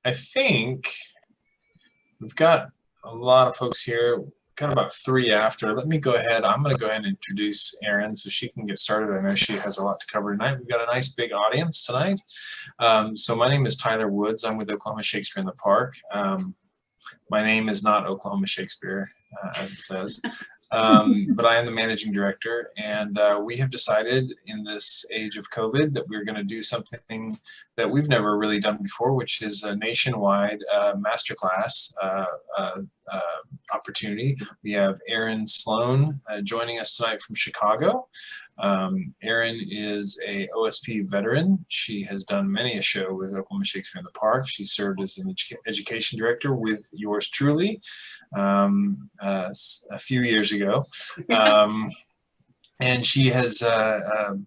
I think we've got a lot of folks here. We've got about 3 after. Let me go ahead. I'm going to go ahead and introduce Erin so she can get started. I know she has a lot to cover tonight. We've got a nice big audience tonight. So my name is Tyler Woods. I'm with Oklahoma Shakespeare in the Park. My name is not Oklahoma Shakespeare, as it says. But I am the managing director, and we have decided in this age of COVID that we're going to do something that we've never really done before, which is a nationwide masterclass opportunity. We have Erin Sloan joining us tonight from Chicago. Erin is a OSP veteran. She has done many a show with Oklahoma Shakespeare in the Park. She served as an education director with yours truly a few years ago. And she has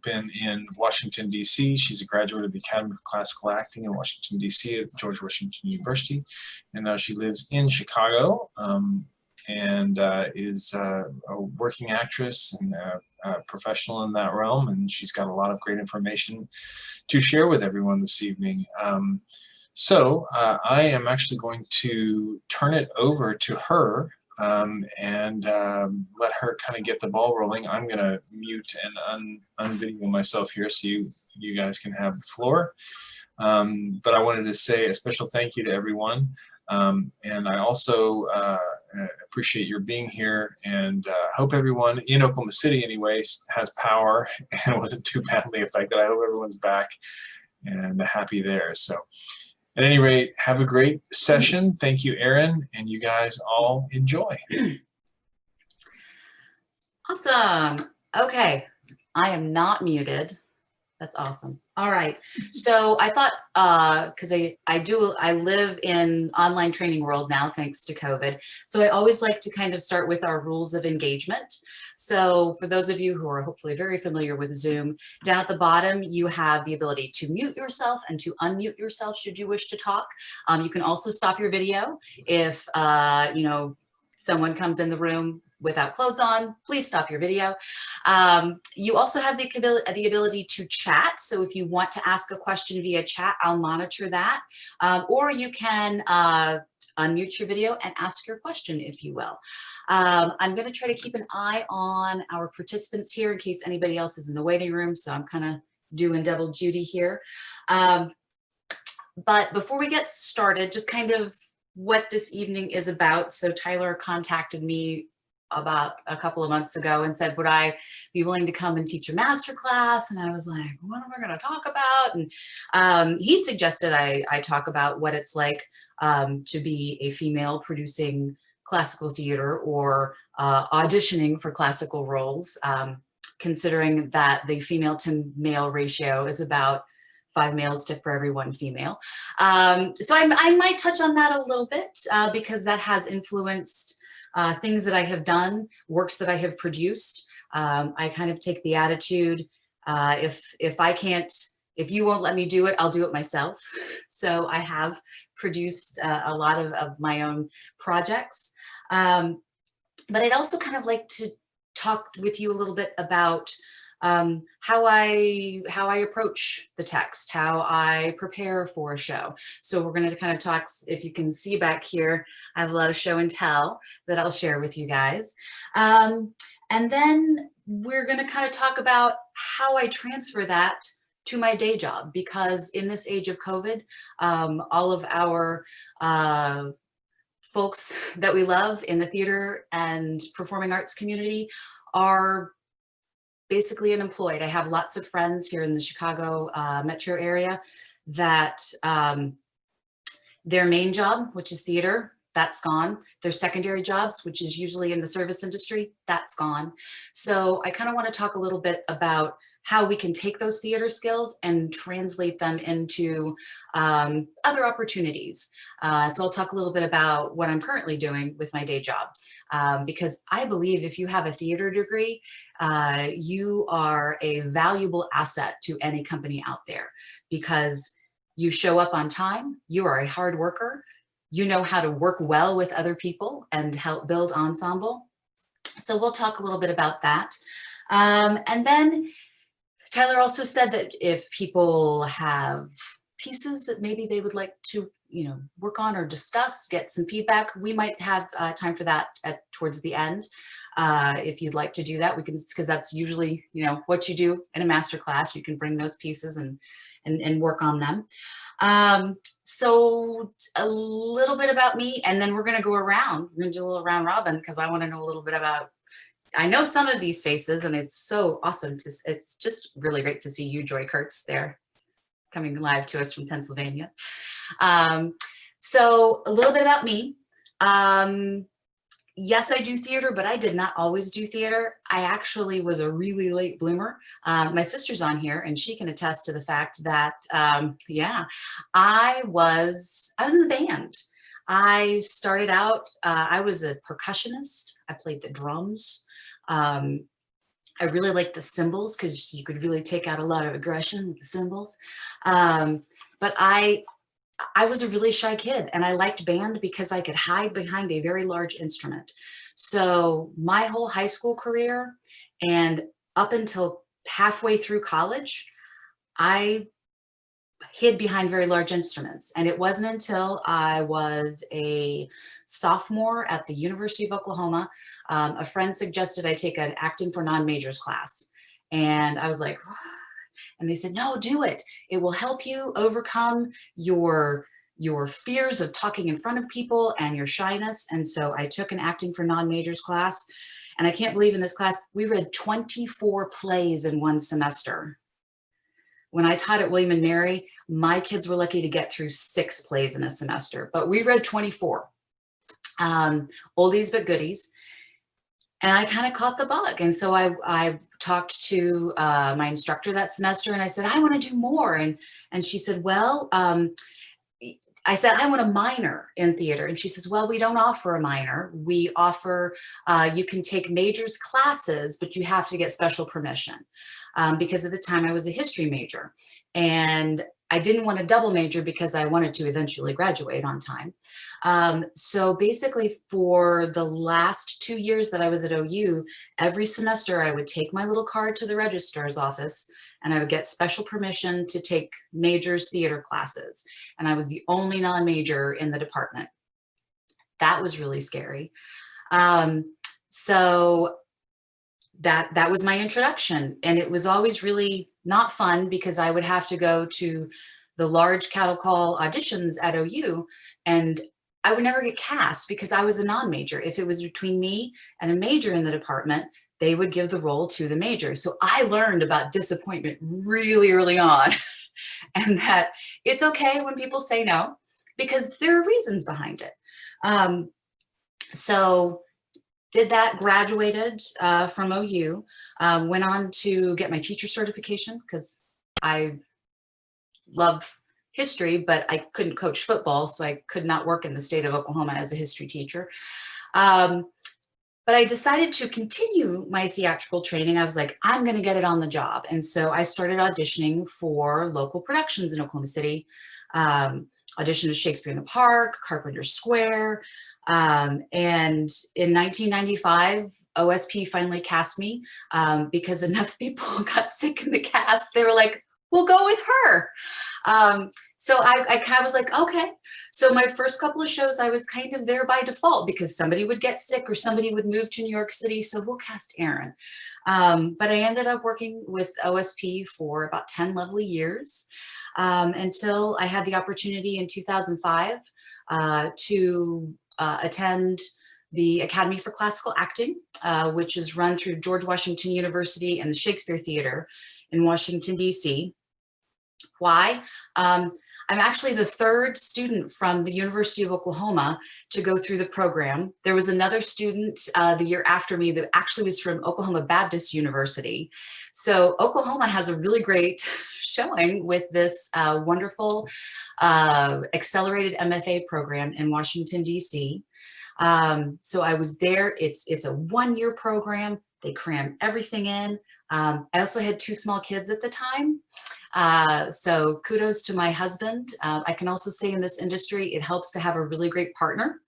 been in Washington, D.C. She's a graduate of the Academy of Classical Acting in Washington, D.C. at George Washington University. And now she lives in Chicago and is a working actress and a professional in that realm. And she's got a lot of great information to share with everyone this evening. So I am actually going to turn it over to her and let her kind of get the ball rolling. I'm going to mute and unvideo myself here so you guys can have the floor. But I wanted to say a special thank you to everyone. And I also appreciate your being here, and hope everyone in Oklahoma City anyway has power and wasn't too badly affected. I hope everyone's back and happy there. So at any rate, have a great session. Thank you, Erin, and you guys all enjoy. Awesome. Okay, I am not muted. That's awesome. All right. So I thought, because I live in online training world now, thanks to COVID. So I always like to kind of start with our rules of engagement. So for those of you who are hopefully very familiar with Zoom, down at the bottom, you have the ability to mute yourself and to unmute yourself should you wish to talk. You can also stop your video if, someone comes in the room without clothes on, please stop your video. You also have the ability to chat. So if you want to ask a question via chat, I'll monitor that. Or you can unmute your video and ask your question, if you will. I'm going to try to keep an eye on our participants here in case anybody else is in the waiting room. So I'm kind of doing double duty here. But before we get started, just kind of what this evening is about. So Tyler contacted me about a couple of months ago and said, would I be willing to come and teach a master class? And I was like, what am I going to talk about? And he suggested I talk about what it's like to be a female producing classical theater or auditioning for classical roles, considering that the female to male ratio is about 5 males for every 1 female. So I might touch on that a little bit because that has influenced things that I have done, works that I have produced. I kind of take the attitude, if you won't let me do it, I'll do it myself. So I have produced a lot of my own projects. But I'd also kind of like to talk with you a little bit about how I approach the text, how I prepare for a show. So we're going to kind of talk, if you can see back here, I have a lot of show and tell that I'll share with you guys. And then we're going to kind of talk about how I transfer that to my day job, because in this age of COVID, all of our folks that we love in the theater and performing arts community are basically unemployed. I have lots of friends here in the Chicago metro area that their main job, which is theater, that's gone. Their secondary jobs, which is usually in the service industry, that's gone. So I kind of want to talk a little bit about how we can take those theater skills and translate them into other opportunities. So I'll talk a little bit about what I'm currently doing with my day job, because I believe if you have a theater degree, you are a valuable asset to any company out there, because you show up on time, you are a hard worker, you know how to work well with other people and help build ensemble. So we'll talk a little bit about that. And then Tyler also said that if people have pieces that maybe they would like to, work on or discuss, get some feedback. We might have time for that towards the end. If you'd like to do that, we can, because that's usually, what you do in a master class. You can bring those pieces and work on them. So a little bit about me, and then we're going to go around. We're going to do a little round robin because I want to know a little bit about, I know some of these faces, and it's so awesome it's just really great to see you, Joy Kurtz, there coming live to us from Pennsylvania. So a little bit about me. Yes, I do theater, but I did not always do theater. I actually was a really late bloomer. My sister's on here, and she can attest to the fact that, yeah, I was in the band. I started out, I was a percussionist. I played the drums. I really liked the cymbals because you could really take out a lot of aggression with the cymbals. But I was a really shy kid, and I liked band because I could hide behind a very large instrument. So my whole high school career and up until halfway through college, I hid behind very large instruments. And it wasn't until I was a sophomore at the University of Oklahoma, a friend suggested I take an acting for non-majors class. And I was like, and they said, no, do it. It will help you overcome your fears of talking in front of people and your shyness. And so I took an acting for non-majors class. And I can't believe in this class, we read 24 plays in one semester. When I taught at William & Mary, my kids were lucky to get through 6 plays in a semester, but we read 24. Oldies but goodies. And I kind of caught the bug. And so I talked to my instructor that semester, and I said, I want to do more. And she said, well, I said, I want a minor in theater. And she says, well, we don't offer a minor. We offer, you can take majors classes, but you have to get special permission. Because at the time I was a history major, and I didn't want to double major because I wanted to eventually graduate on time. So basically for the last 2 years that I was at OU, every semester I would take my little card to the registrar's office, and I would get special permission to take majors theater classes. And I was the only non-major in the department. That was really scary. So that was my introduction, and it was always really not fun because I would have to go to the large cattle call auditions at OU, and I would never get cast because I was a non-major. If it was between me and a major in the department, they would give the role to the major. So I learned about disappointment really early on and that it's okay when people say no because there are reasons behind it. So did that, graduated from OU, went on to get my teacher certification because I love history, but I couldn't coach football, so I could not work in the state of Oklahoma as a history teacher. But I decided to continue my theatrical training. I was like, I'm going to get it on the job. And so I started auditioning for local productions in Oklahoma City. Auditioned at Shakespeare in the Park, Carpenter Square. And in 1995, OSP finally cast me because enough people got sick in the cast. They were like, we'll go with her. So I kind of was like, okay. So my first couple of shows, I was kind of there by default because somebody would get sick or somebody would move to New York City. So we'll cast Erin. But I ended up working with OSP for about 10 lovely years until I had the opportunity in 2005 to attend the Academy for Classical Acting, which is run through George Washington University and the Shakespeare Theater in Washington, D.C. Why? I'm actually the 3rd student from the University of Oklahoma to go through the program. There was another student the year after me that actually was from Oklahoma Baptist University. So Oklahoma has a really great showing with this wonderful accelerated MFA program in Washington, D.C. So I was there. It's a 1-year program. They cram everything in. I also had 2 small kids at the time. So kudos to my husband. I can also say in this industry, it helps to have a really great partner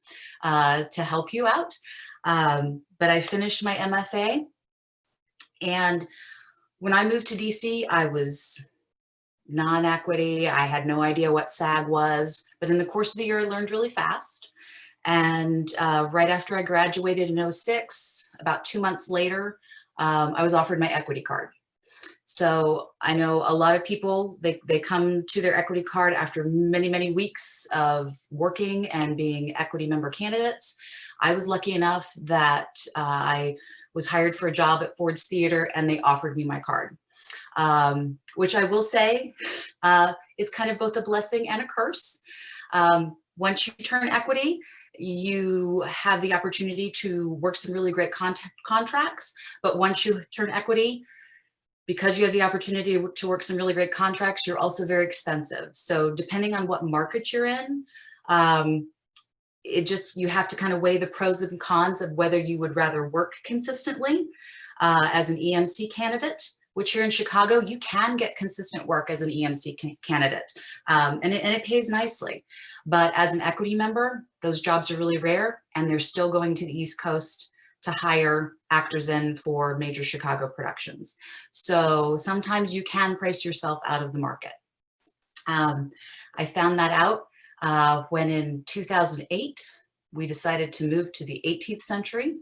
to help you out. But I finished my MFA. And when I moved to DC, I was non-equity. I had no idea what SAG was, but in the course of the year, I learned really fast. And right after I graduated in '06, about 2 months later, I was offered my equity card. So I know a lot of people, they come to their equity card after many, many weeks of working and being equity member candidates. I was lucky enough that I was hired for a job at Ford's Theater and they offered me my card, which I will say is kind of both a blessing and a curse. Once you turn equity, you have the opportunity to work some really great contracts. But once you turn equity, because you have the opportunity to work some really great contracts, you're also very expensive. So depending on what market you're in, you have to kind of weigh the pros and cons of whether you would rather work consistently as an EMC candidate, which here in Chicago, you can get consistent work as an EMC candidate, and it pays nicely. But as an equity member, those jobs are really rare, and they're still going to the East Coast to hire actors in for major Chicago productions. So sometimes you can price yourself out of the market. I found that out when in 2008, we decided to move to the 18th century.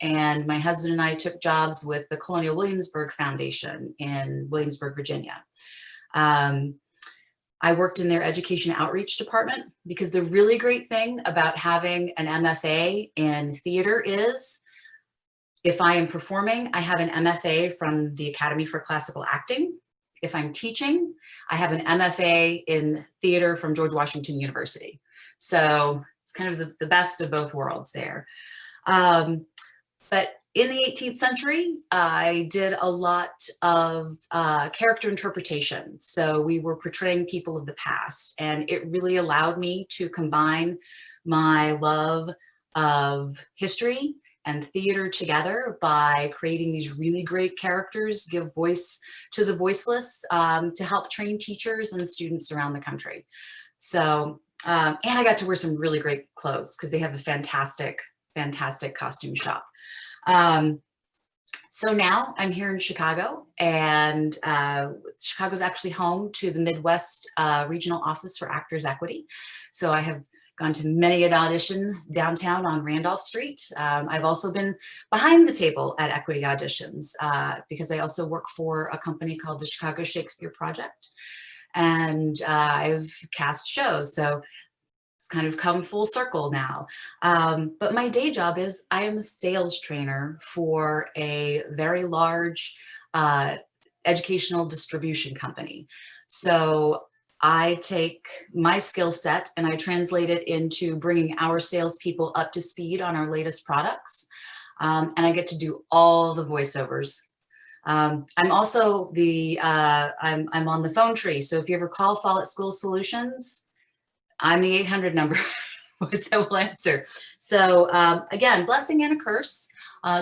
And my husband and I took jobs with the Colonial Williamsburg Foundation in Williamsburg, Virginia. I worked in their education outreach department because the really great thing about having an MFA in theater is if I am performing, I have an MFA from the Academy for Classical Acting. If I'm teaching, I have an MFA in theater from George Washington University. So it's kind of the best of both worlds there. But in the 18th century, I did a lot of character interpretation. So we were portraying people of the past, and it really allowed me to combine my love of history and theater together by creating these really great characters, give voice to the voiceless, to help train teachers and students around the country. So, and I got to wear some really great clothes because they have a fantastic, fantastic costume shop. So now I'm here in Chicago, and Chicago's actually home to the Midwest Regional Office for Actors Equity. So I have gone to many an audition downtown on Randolph Street. I've also been behind the table at equity auditions because I also work for a company called the Chicago Shakespeare Project. And I've cast shows, so it's kind of come full circle now. But my day job is I am a sales trainer for a very large educational distribution company. So I take my skill set and I translate it into bringing our salespeople up to speed on our latest products. And I get to do all the voiceovers. I'm also I'm on the phone tree. So if you ever call Follett School Solutions, I'm the 800 number voice that will answer. So again, blessing and a curse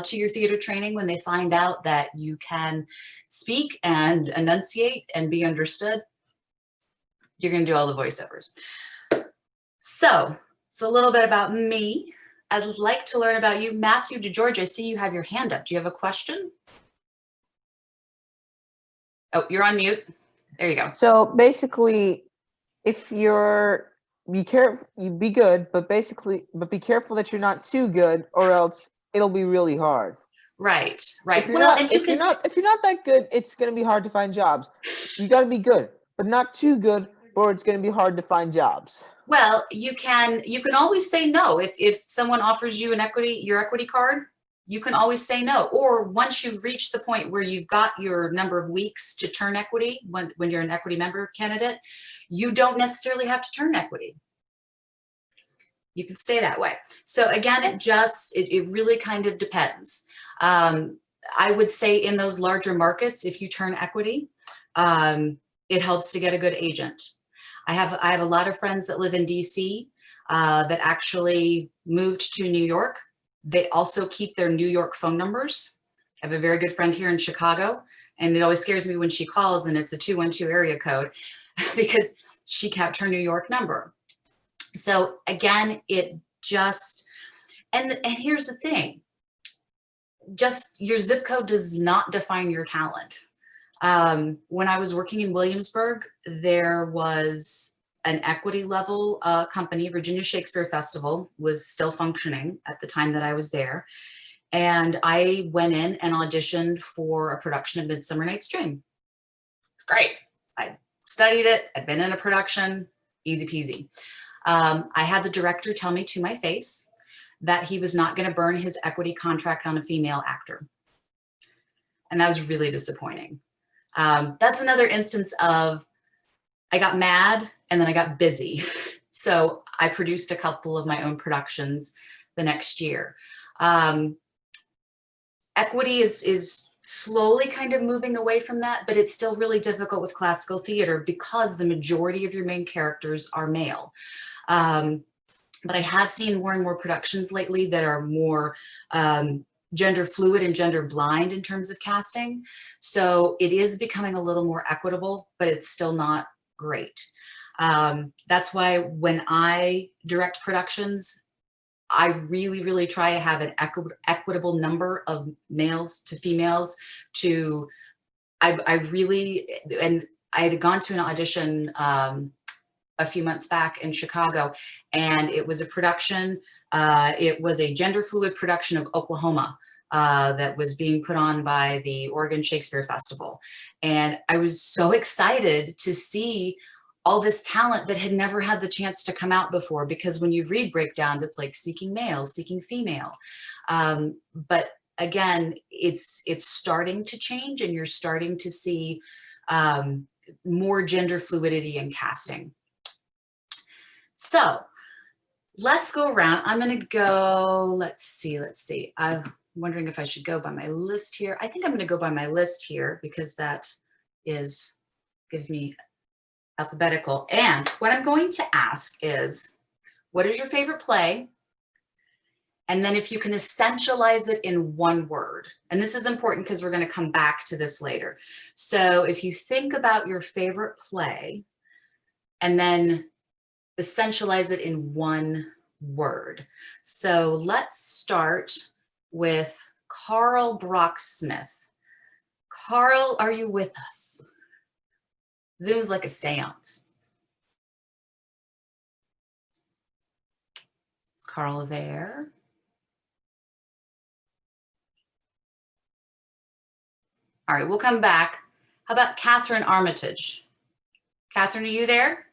to your theater training when they find out that you can speak and enunciate and be understood. You're going to do all the voiceovers. So it's a little bit about me. I'd like to learn about you. Matthew DeGeorge, I see you have your hand up. Do you have a question? Oh, you're on mute. There you go. So basically, if be careful, you be good, but be careful that you're not too good, or else it'll be really hard. Right, right. If you're not that good, it's going to be hard to find jobs. You got to be good, but not too good, or it's going to be hard to find jobs. Well, you can always say no. If someone offers you your equity card, you can always say no. Or once you reach the point where you've got your number of weeks to turn equity, when you're an equity member candidate, you don't necessarily have to turn equity. You can stay that way. So again, it really kind of depends. I would say in those larger markets, if you turn equity, it helps to get a good agent. I have a lot of friends that live in DC that actually moved to New York. They also keep their New York phone numbers. I have a very good friend here in Chicago, and it always scares me when she calls and it's a 212 area code because she kept her New York number. So again, and here's the thing, just your zip code does not define your talent. When I was working in Williamsburg, there was an equity level company. Virginia Shakespeare Festival was still functioning at the time that I was there. And I went in and auditioned for a production of Midsummer Night's Dream. It's great. I studied it. I'd been in a production, easy peasy. I had the director tell me to my face that he was not going to burn his equity contract on a female actor. And that was really disappointing. That's another instance of I got mad and then I got busy. So I produced a couple of my own productions the next year. Equity is slowly kind of moving away from that, but it's still really difficult with classical theater because the majority of your main characters are male. But I have seen more and more productions lately that are more gender fluid and gender blind in terms of casting. So it is becoming a little more equitable, but it's still not great. That's why when I direct productions, I really, really try to have an equitable number of males to females to, I really, and I had gone to an audition a few months back in Chicago, and it was a production, it was a gender fluid production of Oklahoma that was being put on by the Oregon Shakespeare Festival. And I was so excited to see all this talent that had never had the chance to come out before, because when you read breakdowns, it's like seeking male, seeking female. But again, it's starting to change, and you're starting to see more gender fluidity in casting. So let's go around. I'm going to go, let's see. I'm wondering if I should go by my list here. I think I'm going to go by my list here because that gives me alphabetical. And what I'm going to ask is, what is your favorite play? And then if you can essentialize it in one word. And this is important because we're going to come back to this later. So if you think about your favorite play and then essentialize it in one word. So let's start with Carl Brocksmith. Carl, are you with us? Zoom's like a seance. Is Carl there? All right, we'll come back. How about Catherine Armitage? Catherine, are you there?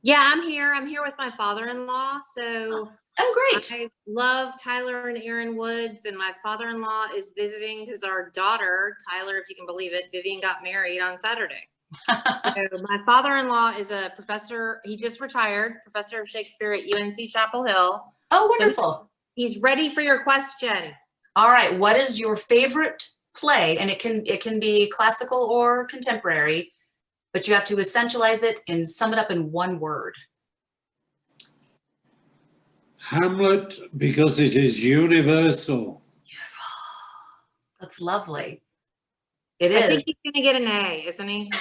Yeah, I'm here. I'm here with my father-in-law. So oh, great. I love Tyler and Erin Woods, and my father-in-law is visiting because our daughter, Tyler, if you can believe it, Vivian got married on Saturday. So my father-in-law is a professor. He just retired, professor of Shakespeare at UNC Chapel Hill. Oh, wonderful. So he's ready for your question. All right. What is your favorite play? And it can be classical or contemporary, but you have to essentialize it and sum it up in one word. Hamlet, because it is universal. Beautiful. That's lovely. It is. I think he's going to get an A, isn't he?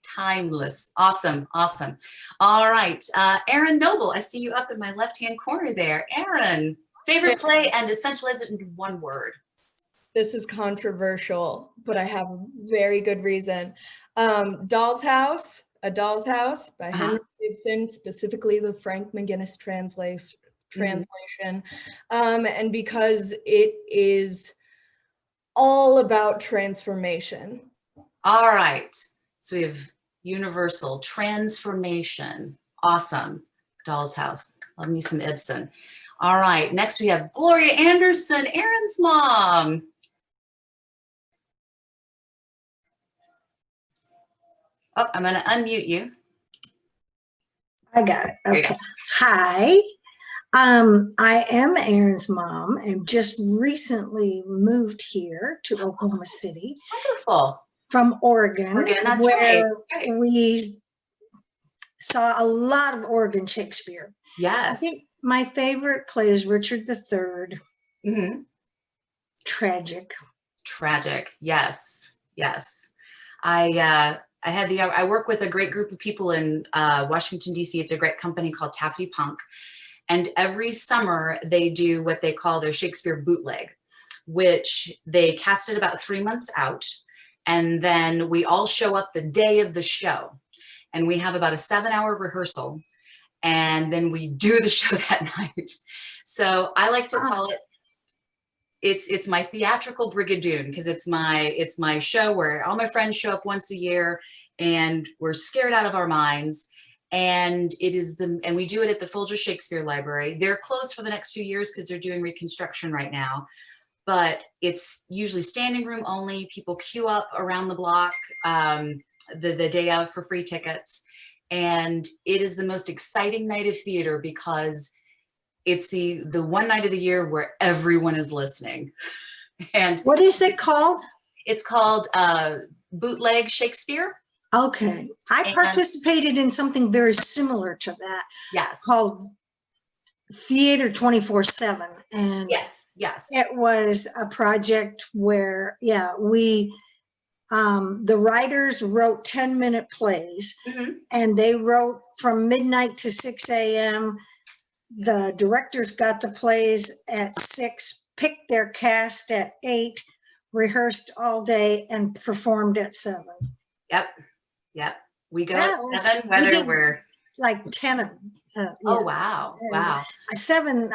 Timeless. Awesome. Awesome. All right. Erin Noble, I see you up in my left-hand corner there. Erin, favorite play and essentialize it into one word. This is controversial, but I have a very good reason. Doll's House, A Doll's House by Henry Gibson, specifically the Frank McGinnis translation. And because it is all about transformation. All right. So we have universal transformation. Awesome. Doll's House. Love me some Ibsen. All right. Next we have Gloria Anderson, Erin's mom. Oh, I'm going to unmute you. I got it. Okay. Hi. I am Erin's mom and just recently moved here to Oklahoma City. Wonderful. From Oregon, that's where right. we saw a lot of Oregon Shakespeare. Yes. I think my favorite play is Richard III. Mm-hmm. Tragic. Tragic. Yes. Yes. I work with a great group of people in Washington, D.C. It's a great company called Taffy Punk. And every summer they do what they call their Shakespeare bootleg. which they cast it about 3 months out. And then we all show up the day of the show. And we have about a 7-hour rehearsal. And then we do the show that night. So I like to call it, it's my theatrical Brigadoon, because it's my show where all my friends show up once a year and we're scared out of our minds. And we do it at the Folger Shakespeare Library. They're closed for the next few years because they're doing reconstruction right now. But it's usually standing room only. People queue up around the block the day of for free tickets. And it is the most exciting night of theater because it's the one night of the year where everyone is listening. And What is it called? it's called Bootleg Shakespeare. Okay. I And- participated in something very similar to that Yes. called Theater 24/7. And Yes. it was a project where, the writers wrote 10-minute plays, Mhm. and they wrote from midnight to 6 a.m. The directors got the plays at 6, picked their cast at 8, rehearsed all day, and performed at 7. Yep. We go That at was- 7, we whether did- we're, Like 10 of them. oh, wow. About 7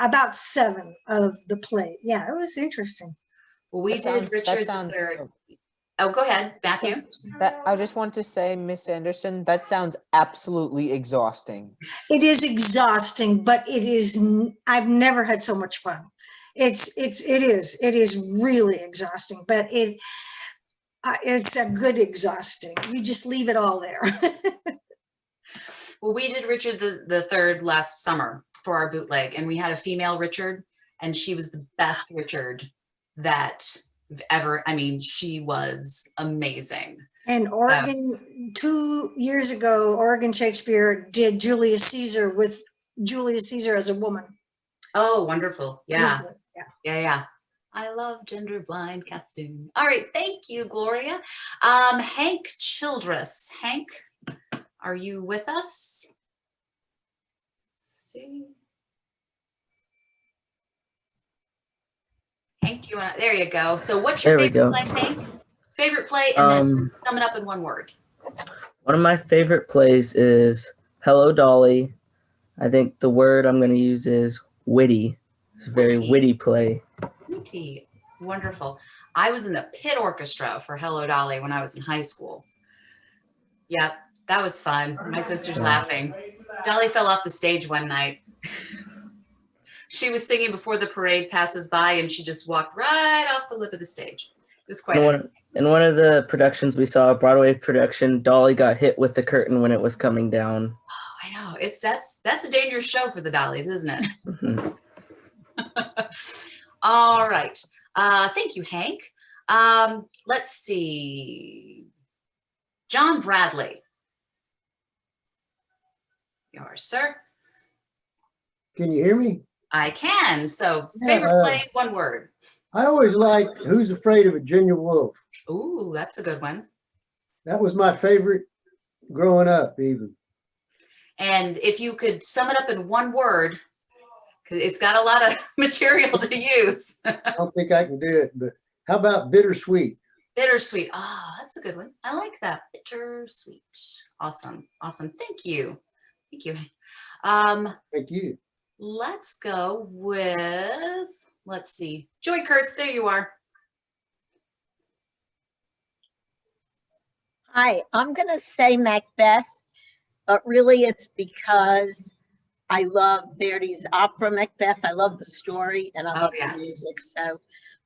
of the play. Yeah, it was interesting. Well, we did Richard III. Oh, go ahead, Matthew. I just want to say, Miss Anderson, that sounds absolutely exhausting. It is exhausting, but I've never had so much fun. It is really exhausting, but it's a good exhausting. You just leave it all there. Well, we did Richard the Third last summer for our bootleg, and we had a female Richard, and she was the best Richard that ever. I mean, she was amazing. And Oregon, 2 years ago, Oregon Shakespeare did Julius Caesar with Julius Caesar as a woman. Oh, wonderful. Yeah. Yeah. Yeah. I love gender blind casting. All right. Thank you, Gloria. Hank Childress. Hank, are you with us? Let's see. Hank, do you want to? There you go. So what's your There we favorite go. play, Hank? Favorite play, and then sum it up in one word. One of my favorite plays is Hello, Dolly. I think the word I'm going to use is witty. It's a very witty play. Witty. Wonderful. I was in the pit orchestra for Hello, Dolly when I was in high school. Yep, that was fun. My sister's laughing. Dolly fell off the stage one night. She was singing Before the Parade Passes By, and she just walked right off the lip of the stage. It was quite In one of the productions we saw, a Broadway production, Dolly got hit with the curtain when it was coming down. Oh, I know. That's a dangerous show for the Dollies, isn't it? Mhm. All right. Thank you, Hank. Let's see. John Bradley. Yours, sir. Can you hear me? I can. So, Yeah, favorite play, one word. I always liked Who's Afraid of Virginia Woolf. Ooh, that's a good one. That was my favorite growing up, even. And if you could sum it up in one word, because it's got a lot of material to use. I don't think I can do it, but how about Bittersweet? Bittersweet. Oh, that's a good one. I like that. Bittersweet. Awesome. Thank you. Thank you. Let's go with, let's see. Joy Kurtz, there you are. Hi, I'm going to say Macbeth, but really it's because I love Verdi's opera Macbeth. I love the story and I love the music. So,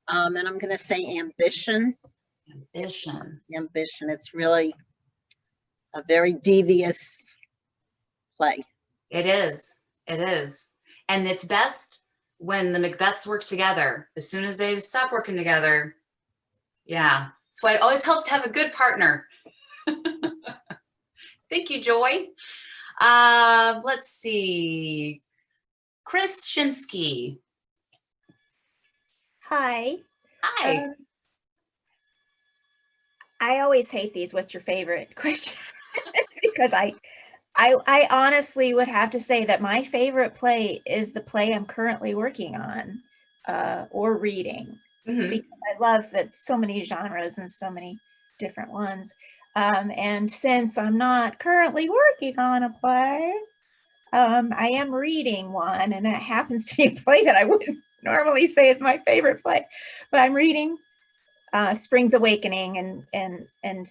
and I'm going to say Ambition. Ambition. It's really a very devious play. It is. And it's best when the Macbeths work together. As soon as they stop working together, yeah. That's why it always helps to have a good partner. Thank you, Joy. Let's see. Chris Shinsky. Hi. Hi. I always hate these. What's your favorite question? Because I honestly would have to say that my favorite play is the play I'm currently working on or reading. Mhm. because I love that so many genres and so many different ones. And since I'm not currently working on a play, I am reading one, and that happens to be a play that I wouldn't normally say is my favorite play, but I'm reading Spring's Awakening and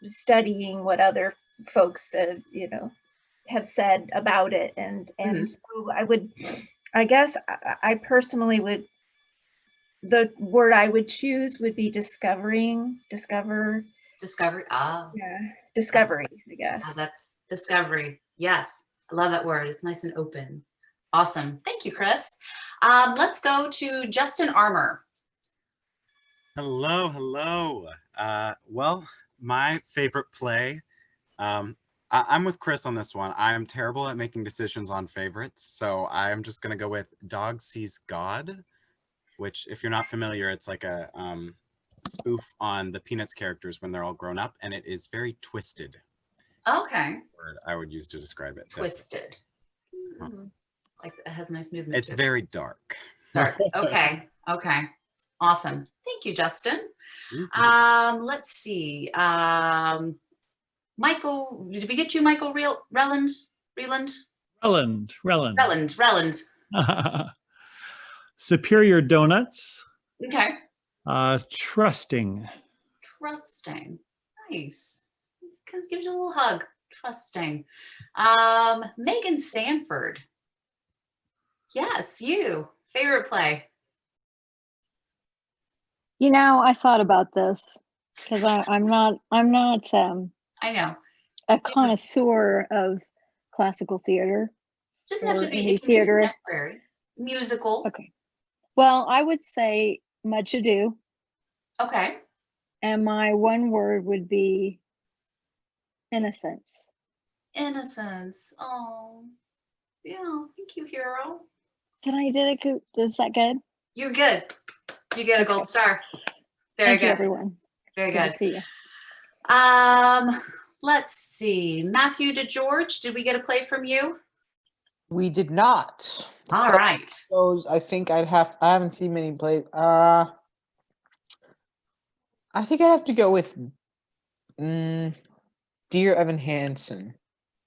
studying what other folks have said about it, and so I guess I personally would, the word I would choose would be discovery. Yeah, Discovery, I guess. that's discovery. Yes, I love that word. It's nice and open. Awesome. Thank you, Chris. Let's go to Justin Armour. Hello, hello. Well, my favorite play, I'm with Chris on this one. I'm terrible at making decisions on favorites, so I'm just gonna go with Dog Sees God, which, if you're not familiar, it's like a spoof on the Peanuts characters when they're all grown up, and it is very twisted. Okay. Word I would use to describe it. Twisted. Definitely. Like it has nice movement. It's to it. very dark. Dark. Okay. Okay. Awesome. Thank you, Justin. Let's see. Michael, did we get you, Michael Relland? Relland. Superior Donuts. Okay. Trusting. Trusting. Nice. It gives you a little hug. Trusting. Megan Sanford. Yes, you. Favorite play. You know, I thought about this because I'm not I know. a connoisseur of classical theater. Doesn't have to be. Any It can be theater. contemporary. Musical. Okay. Well, I would say Much Ado. Okay. And my one word would be innocence. Innocence. Oh, yeah. Thank you, hero. Did I did it good? Is that good? You're good. You get a gold star. Very Thank good. you, everyone. Very Good good. to see you. Let's see. Matthew DeGeorge, did we get a play from you? We did not. All right. So I think I haven't seen many plays. I think I'd have to go with Dear Evan Hansen.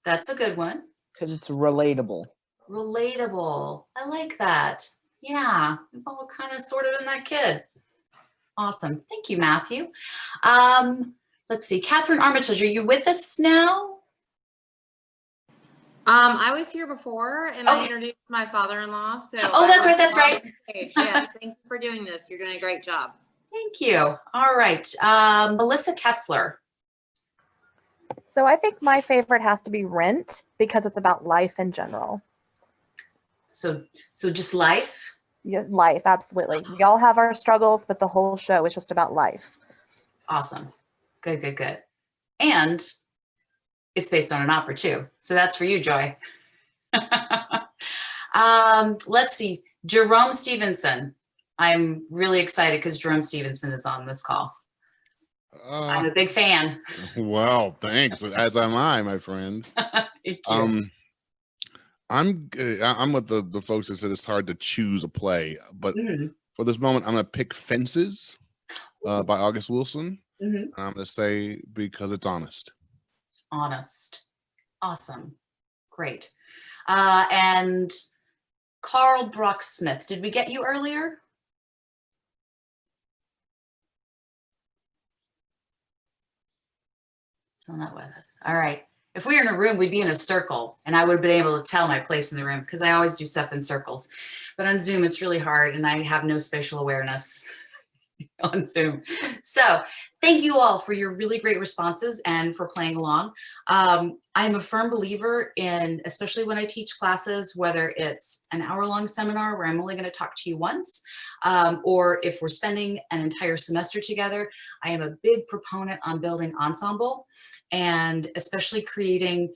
That's a good one. Because it's relatable. Relatable. I like that. Yeah. We've all kind of sort of been that kid. Awesome. Thank you, Matthew. Let's see. Catherine Armitage, are you with us now? I was here before and I introduced my father-in-law. So oh, that's right. That's right. Yes, thank you for doing this. You're doing a great job. Thank you. All right. Melissa Kessler. So I think my favorite has to be Rent because it's about life in general. So just life? Yeah, life, absolutely. We all have our struggles, but the whole show is just about life. Awesome. Good, good, good. And it's based on an opera too. So that's for you, Joy. Let's see. Jerome Stevenson. I'm really excited because Jerome Stevenson is on this call. I'm a big fan. Wow, thanks. As am I, my friend. Thank you. I'm with the folks that said it's hard to choose a play, but for this moment, I'm gonna pick Fences by August Wilson. I'm gonna say because it's honest. Honest. Awesome. Great. And Carl Brock-Smith, did we get you earlier? Still not with us. All right. If we were in a room, we'd be in a circle and I would have been able to tell my place in the room because I always do stuff in circles. But on Zoom, it's really hard and I have no spatial awareness on Zoom. So thank you all for your really great responses and for playing along. I'm a firm believer in, especially when I teach classes, whether it's an hour-long seminar where I'm only going to talk to you once, or if we're spending an entire semester together, I am a big proponent on building ensemble and especially creating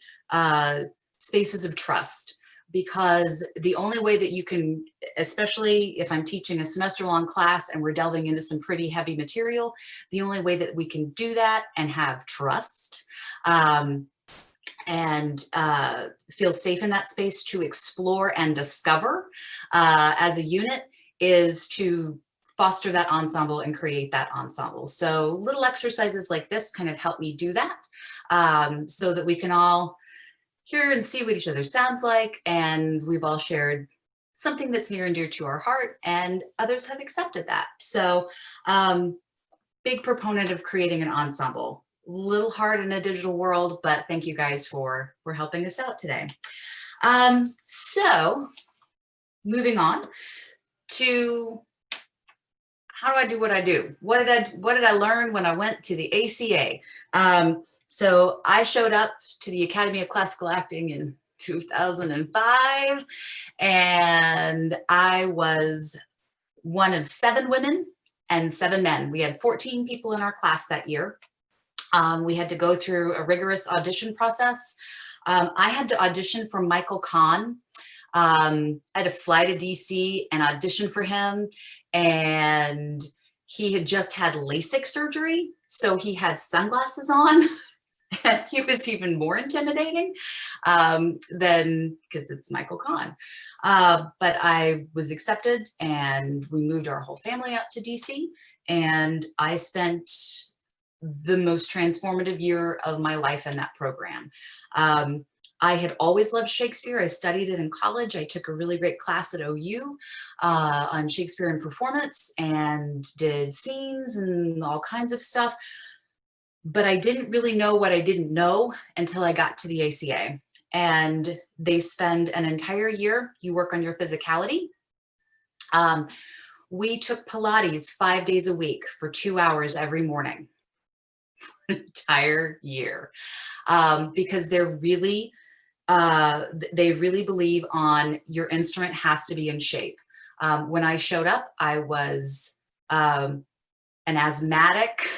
spaces of trust. Because the only way that you can, especially if I'm teaching a semester-long class and we're delving into some pretty heavy material, the only way that we can do that and have trust and feel safe in that space to explore and discover as a unit is to foster that ensemble and create that ensemble. So little exercises like this kind of help me do that, so that we can all hear and see what each other sounds like. And we've all shared something that's near and dear to our heart, and others have accepted that. So big proponent of creating an ensemble. Little hard in a digital world, but thank you guys for helping us out today. So moving on to how do I do what I do? What did I learn when I went to the ACA? So I showed up to the Academy of Classical Acting in 2005, and I was one of 7 women and 7 men. We had 14 people in our class that year. We had to go through a rigorous audition process. I had to audition for Michael Kahn. I had to fly to DC and audition for him, and he had just had LASIK surgery, so he had sunglasses on. He was even more intimidating than, because it's Michael Kahn. But I was accepted, and we moved our whole family up to DC, and I spent the most transformative year of my life in that program. I had always loved Shakespeare. I studied it in college. I took a really great class at OU on Shakespeare and performance, and did scenes and all kinds of stuff. But I didn't really know what I didn't know until I got to the ACA. And they spend an entire year, you work on your physicality. We took Pilates 5 days a week for 2 hours every morning, entire year, because they really believe on your instrument has to be in shape. When I showed up, I was an asthmatic,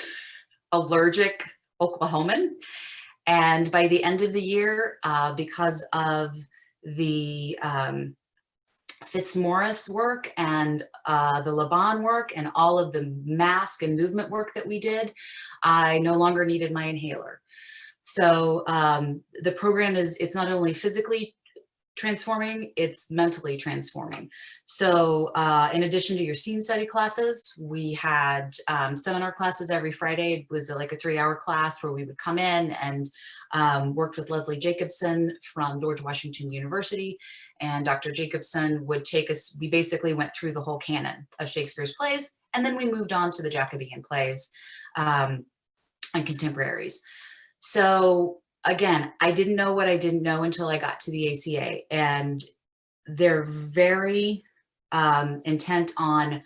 allergic Oklahoman. And by the end of the year, because of the Fitzmaurice work and the Laban work and all of the mask and movement work that we did, I no longer needed my inhaler. So the program it's not only physically transforming, it's mentally transforming. So in addition to your scene study classes, we had seminar classes every Friday. It was like a 3-hour class where we would come in and worked with Leslie Jacobson from George Washington University. And Dr. Jacobson would take us, we basically went through the whole canon of Shakespeare's plays, and then we moved on to the Jacobean plays and contemporaries. So again, I didn't know what I didn't know until I got to the ACA, and they're very intent on,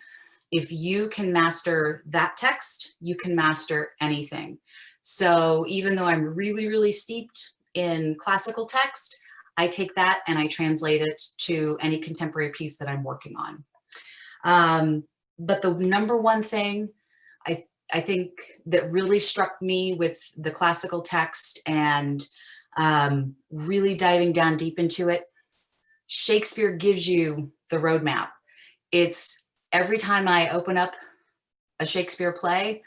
if you can master that text, you can master anything. So even though I'm really, really steeped in classical text, I take that and I translate it to any contemporary piece that I'm working on. But the number one thing I think that really struck me with the classical text and really diving down deep into it, Shakespeare gives you the roadmap. It's every time I open up a Shakespeare play,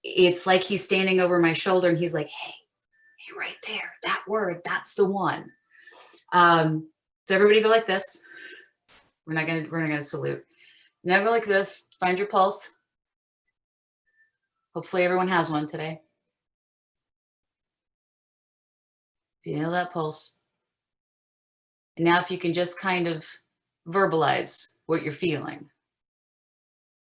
it's like he's standing over my shoulder and he's like, hey, right there, that word, that's the one. So everybody go like this. We're not gonna salute. Now go like this, find your pulse. Hopefully everyone has one today. Feel that pulse. And now if you can just kind of verbalize what you're feeling.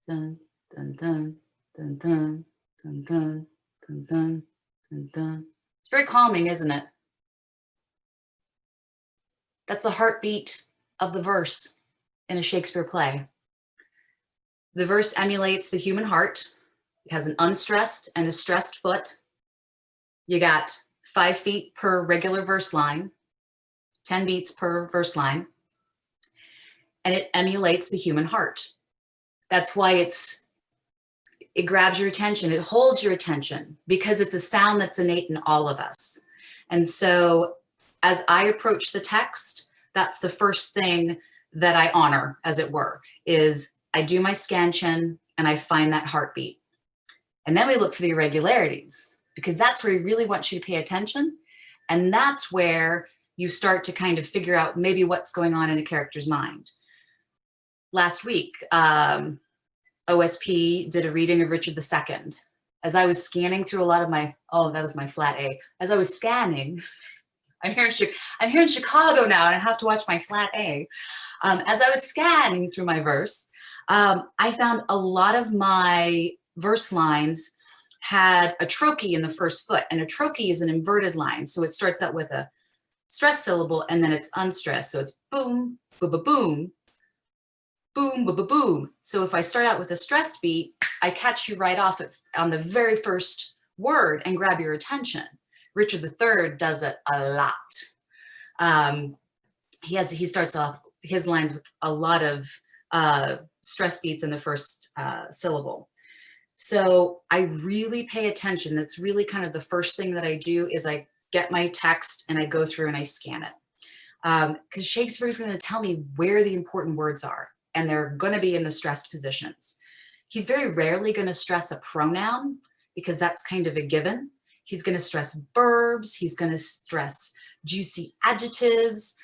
Dun, dun, dun, dun, dun, dun, dun, dun, dun, dun, dun. It's very calming, isn't it? That's the heartbeat of the verse in a Shakespeare play. The verse emulates the human heart. It has an unstressed and a stressed foot. You got 5 feet per regular verse line, 10 beats per verse line, and it emulates the human heart. That's why it grabs your attention, it holds your attention, because it's a sound that's innate in all of us. And so as I approach the text, that's the first thing that I honor, as it were, is I do my scansion and I find that heartbeat. And then we look for the irregularities, because that's where he really wants you to pay attention. And that's where you start to kind of figure out maybe what's going on in a character's mind. Last week, OSP did a reading of Richard II. As I was scanning through a lot of my, oh, that was my flat A. As I was scanning, I'm here in Chicago now and I have to watch my flat A. As I was scanning through my verse, I found a lot of my verse lines had a trochee in the first foot, and a trochee is an inverted line. So it starts out with a stressed syllable and then it's unstressed. So it's boom, boom, boom, boom, boom, boom. So if I start out with a stressed beat, I catch you right off on the very first word and grab your attention. Richard III does it a lot. He starts off his lines with a lot of stress beats in the first syllable. So I really pay attention. That's really kind of the first thing that I do is I get my text and I go through and I scan it. Because Shakespeare is going to tell me where the important words are, and they're going to be in the stressed positions. He's very rarely going to stress a pronoun because that's kind of a given. He's going to stress verbs. He's going to stress juicy adjectives.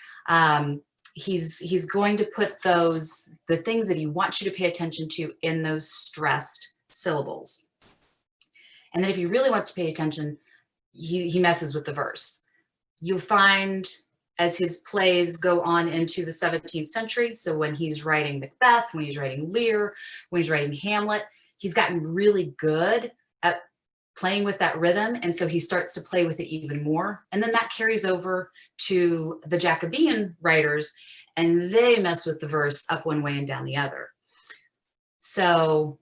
He's going to put the things that he wants you to pay attention to in those stressed syllables. And then if he really wants to pay attention, he messes with the verse. You'll find as his plays go on into the 17th century, so when he's writing Macbeth, when he's writing Lear, when he's writing Hamlet, he's gotten really good at playing with that rhythm, and so he starts to play with it even more. And then that carries over to the Jacobean writers, and they mess with the verse up one way and down the other. So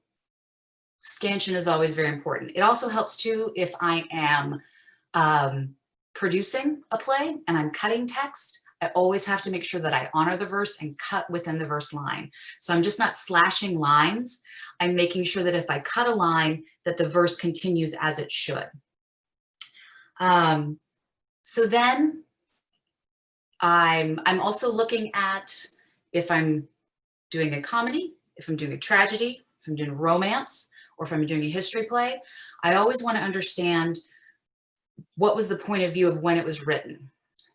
scansion is always very important. It also helps too if I am producing a play and I'm cutting text. I always have to make sure that I honor the verse and cut within the verse line. So I'm just not slashing lines. I'm making sure that if I cut a line, that the verse continues as it should. So then I'm also looking at if I'm doing a comedy, if I'm doing a tragedy, if I'm doing a romance, or if I'm doing a history play. I always want to understand what was the point of view of when it was written,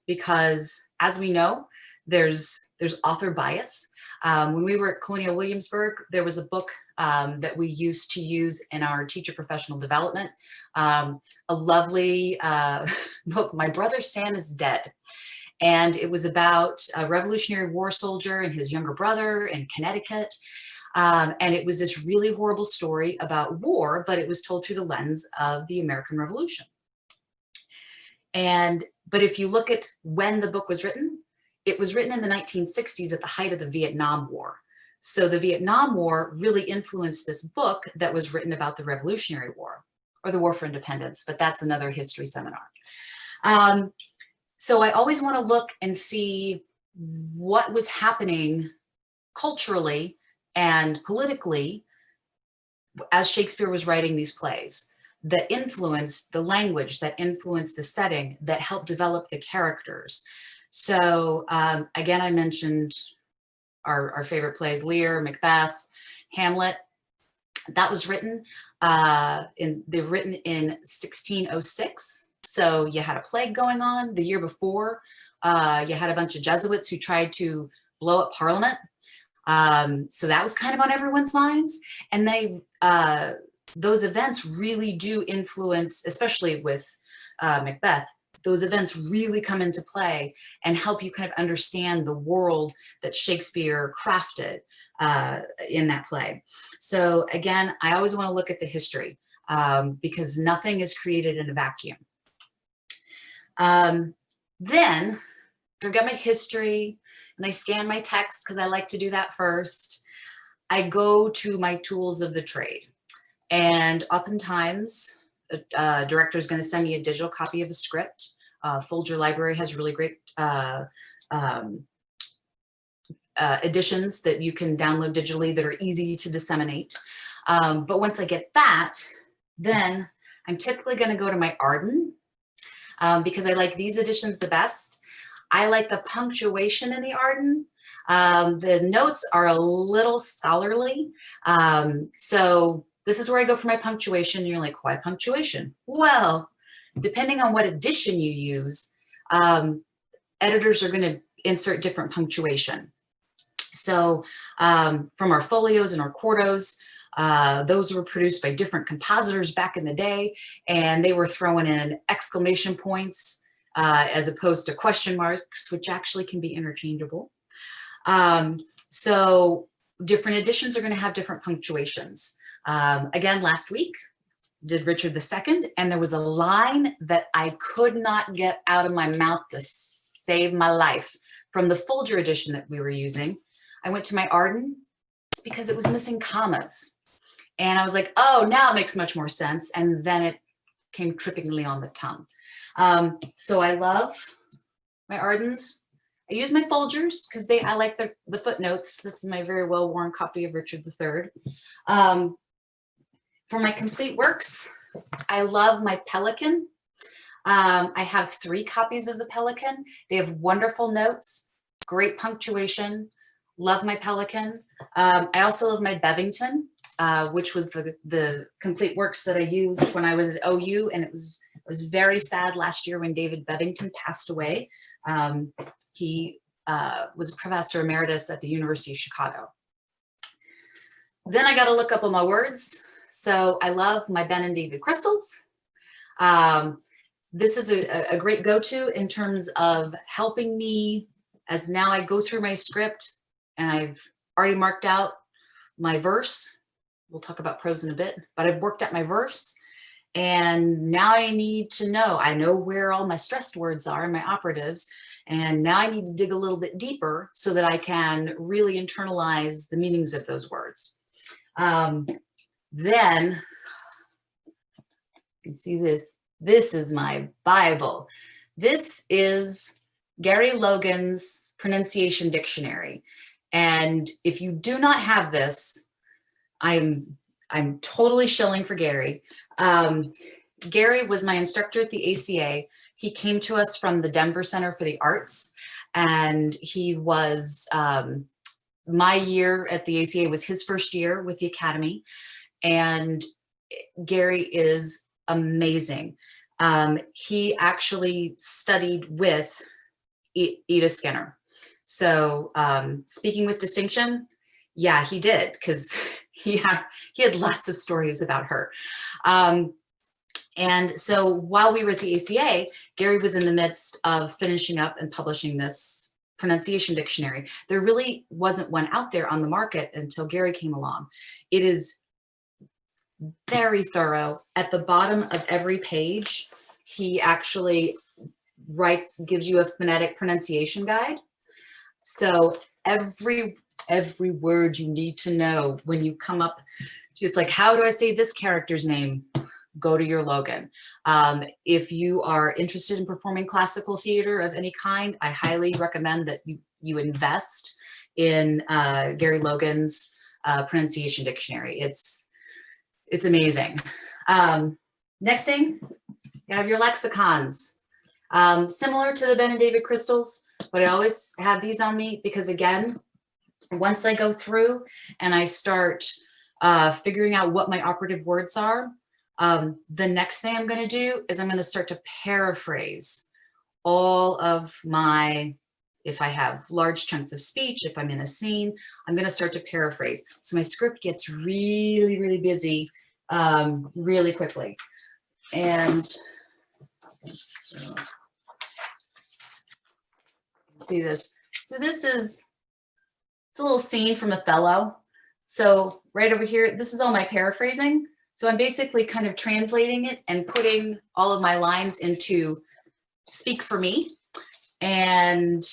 because as we know, there's author bias. When we were at Colonial Williamsburg, there was a book that we used to use in our teacher professional development, a lovely book, My Brother Stan is Dead. And it was about a Revolutionary War soldier and his younger brother in Connecticut. And it was this really horrible story about war, but it was told through the lens of the American Revolution. But if you look at when the book was written, it was written in the 1960s at the height of the Vietnam War. So the Vietnam War really influenced this book that was written about the Revolutionary War, or the War for Independence, but that's another history seminar. So I always want to look and see what was happening culturally and politically as Shakespeare was writing these plays, that influenced the language, that influenced the setting, that helped develop the characters. So again, I mentioned our favorite plays, Lear, Macbeth, Hamlet. That was written, they're written in 1606. So you had a plague going on the year before. You had a bunch of Jesuits who tried to blow up Parliament. So that was kind of on everyone's minds. And those events really do influence, especially with Macbeth, those events really come into play and help you kind of understand the world that Shakespeare crafted in that play. So again, I always want to look at the history because nothing is created in a vacuum. Then I've got my history and I scan my text because I like to do that first. I go to my tools of the trade. And oftentimes, a director is going to send me a digital copy of a script. Folger Library has really great editions that you can download digitally that are easy to disseminate. But once I get that, then I'm typically going to go to my Arden because I like these editions the best. I like the punctuation in the Arden. The notes are a little scholarly. So this is where I go for my punctuation. You're like, why punctuation? Well, depending on what edition you use, editors are going to insert different punctuation. So from our folios and our quartos, Those were produced by different compositors back in the day, and they were throwing in exclamation points as opposed to question marks, which actually can be interchangeable. So different editions are going to have different punctuations. Again, last week did Richard II, and there was a line that I could not get out of my mouth to save my life from the Folger edition that we were using. I went to my Arden because it was missing commas. And I was like, oh, now it makes much more sense. And then it came trippingly on the tongue. So I love my Ardens. I use my Folgers because I like the footnotes. This is my very well-worn copy of Richard III. For my complete works, I love my Pelican. I have 3 copies of the Pelican. They have wonderful notes, great punctuation. Love my Pelican. I also love my Bevington, which was the complete works that I used when I was at OU, and it was very sad last year when David Bevington passed away. He was a professor emeritus at the University of Chicago. Then I got to look up all my words. So I love my Ben and David crystals. This is a great go-to in terms of helping me as now I go through my script and I've already marked out my verse. We'll talk about prose in a bit, but I've worked out my verse. And now I need to know, I know where all my stressed words are, my operatives. And now I need to dig a little bit deeper so that I can really internalize the meanings of those words. Then you can see this. This is my Bible. This is Gary Logan's pronunciation dictionary. And if you do not have this, I'm totally shilling for Gary. Gary was my instructor at the ACA. He came to us from the Denver Center for the Arts, and he was, my year at the ACA was his first year with the Academy. And Gary is amazing. He actually studied with Edith Skinner. So speaking with distinction, yeah, he did, because he had lots of stories about her. And so while we were at the ACA, Gary was in the midst of finishing up and publishing this pronunciation dictionary. There really wasn't one out there on the market until Gary came along. It is very thorough. At the bottom of every page, he actually gives you a phonetic pronunciation guide. So every word you need to know when you come up, it's like, how do I say this character's name? Go to your Logan. If you are interested in performing classical theater of any kind, I highly recommend that you invest in Gary Logan's pronunciation dictionary. It's amazing. Next thing, you have your lexicons. Similar to the Ben and David crystals, but I always have these on me because, again, once I go through and I start figuring out what my operative words are, the next thing I'm going to do is I'm going to start to paraphrase all of my, if I have large chunks of speech, if I'm in a scene, I'm going to start to paraphrase. So my script gets really, really busy really quickly. And so, see this. So this is, it's a little scene from Othello. So right over here, this is all my paraphrasing. So I'm basically kind of translating it and putting all of my lines into speak for me. And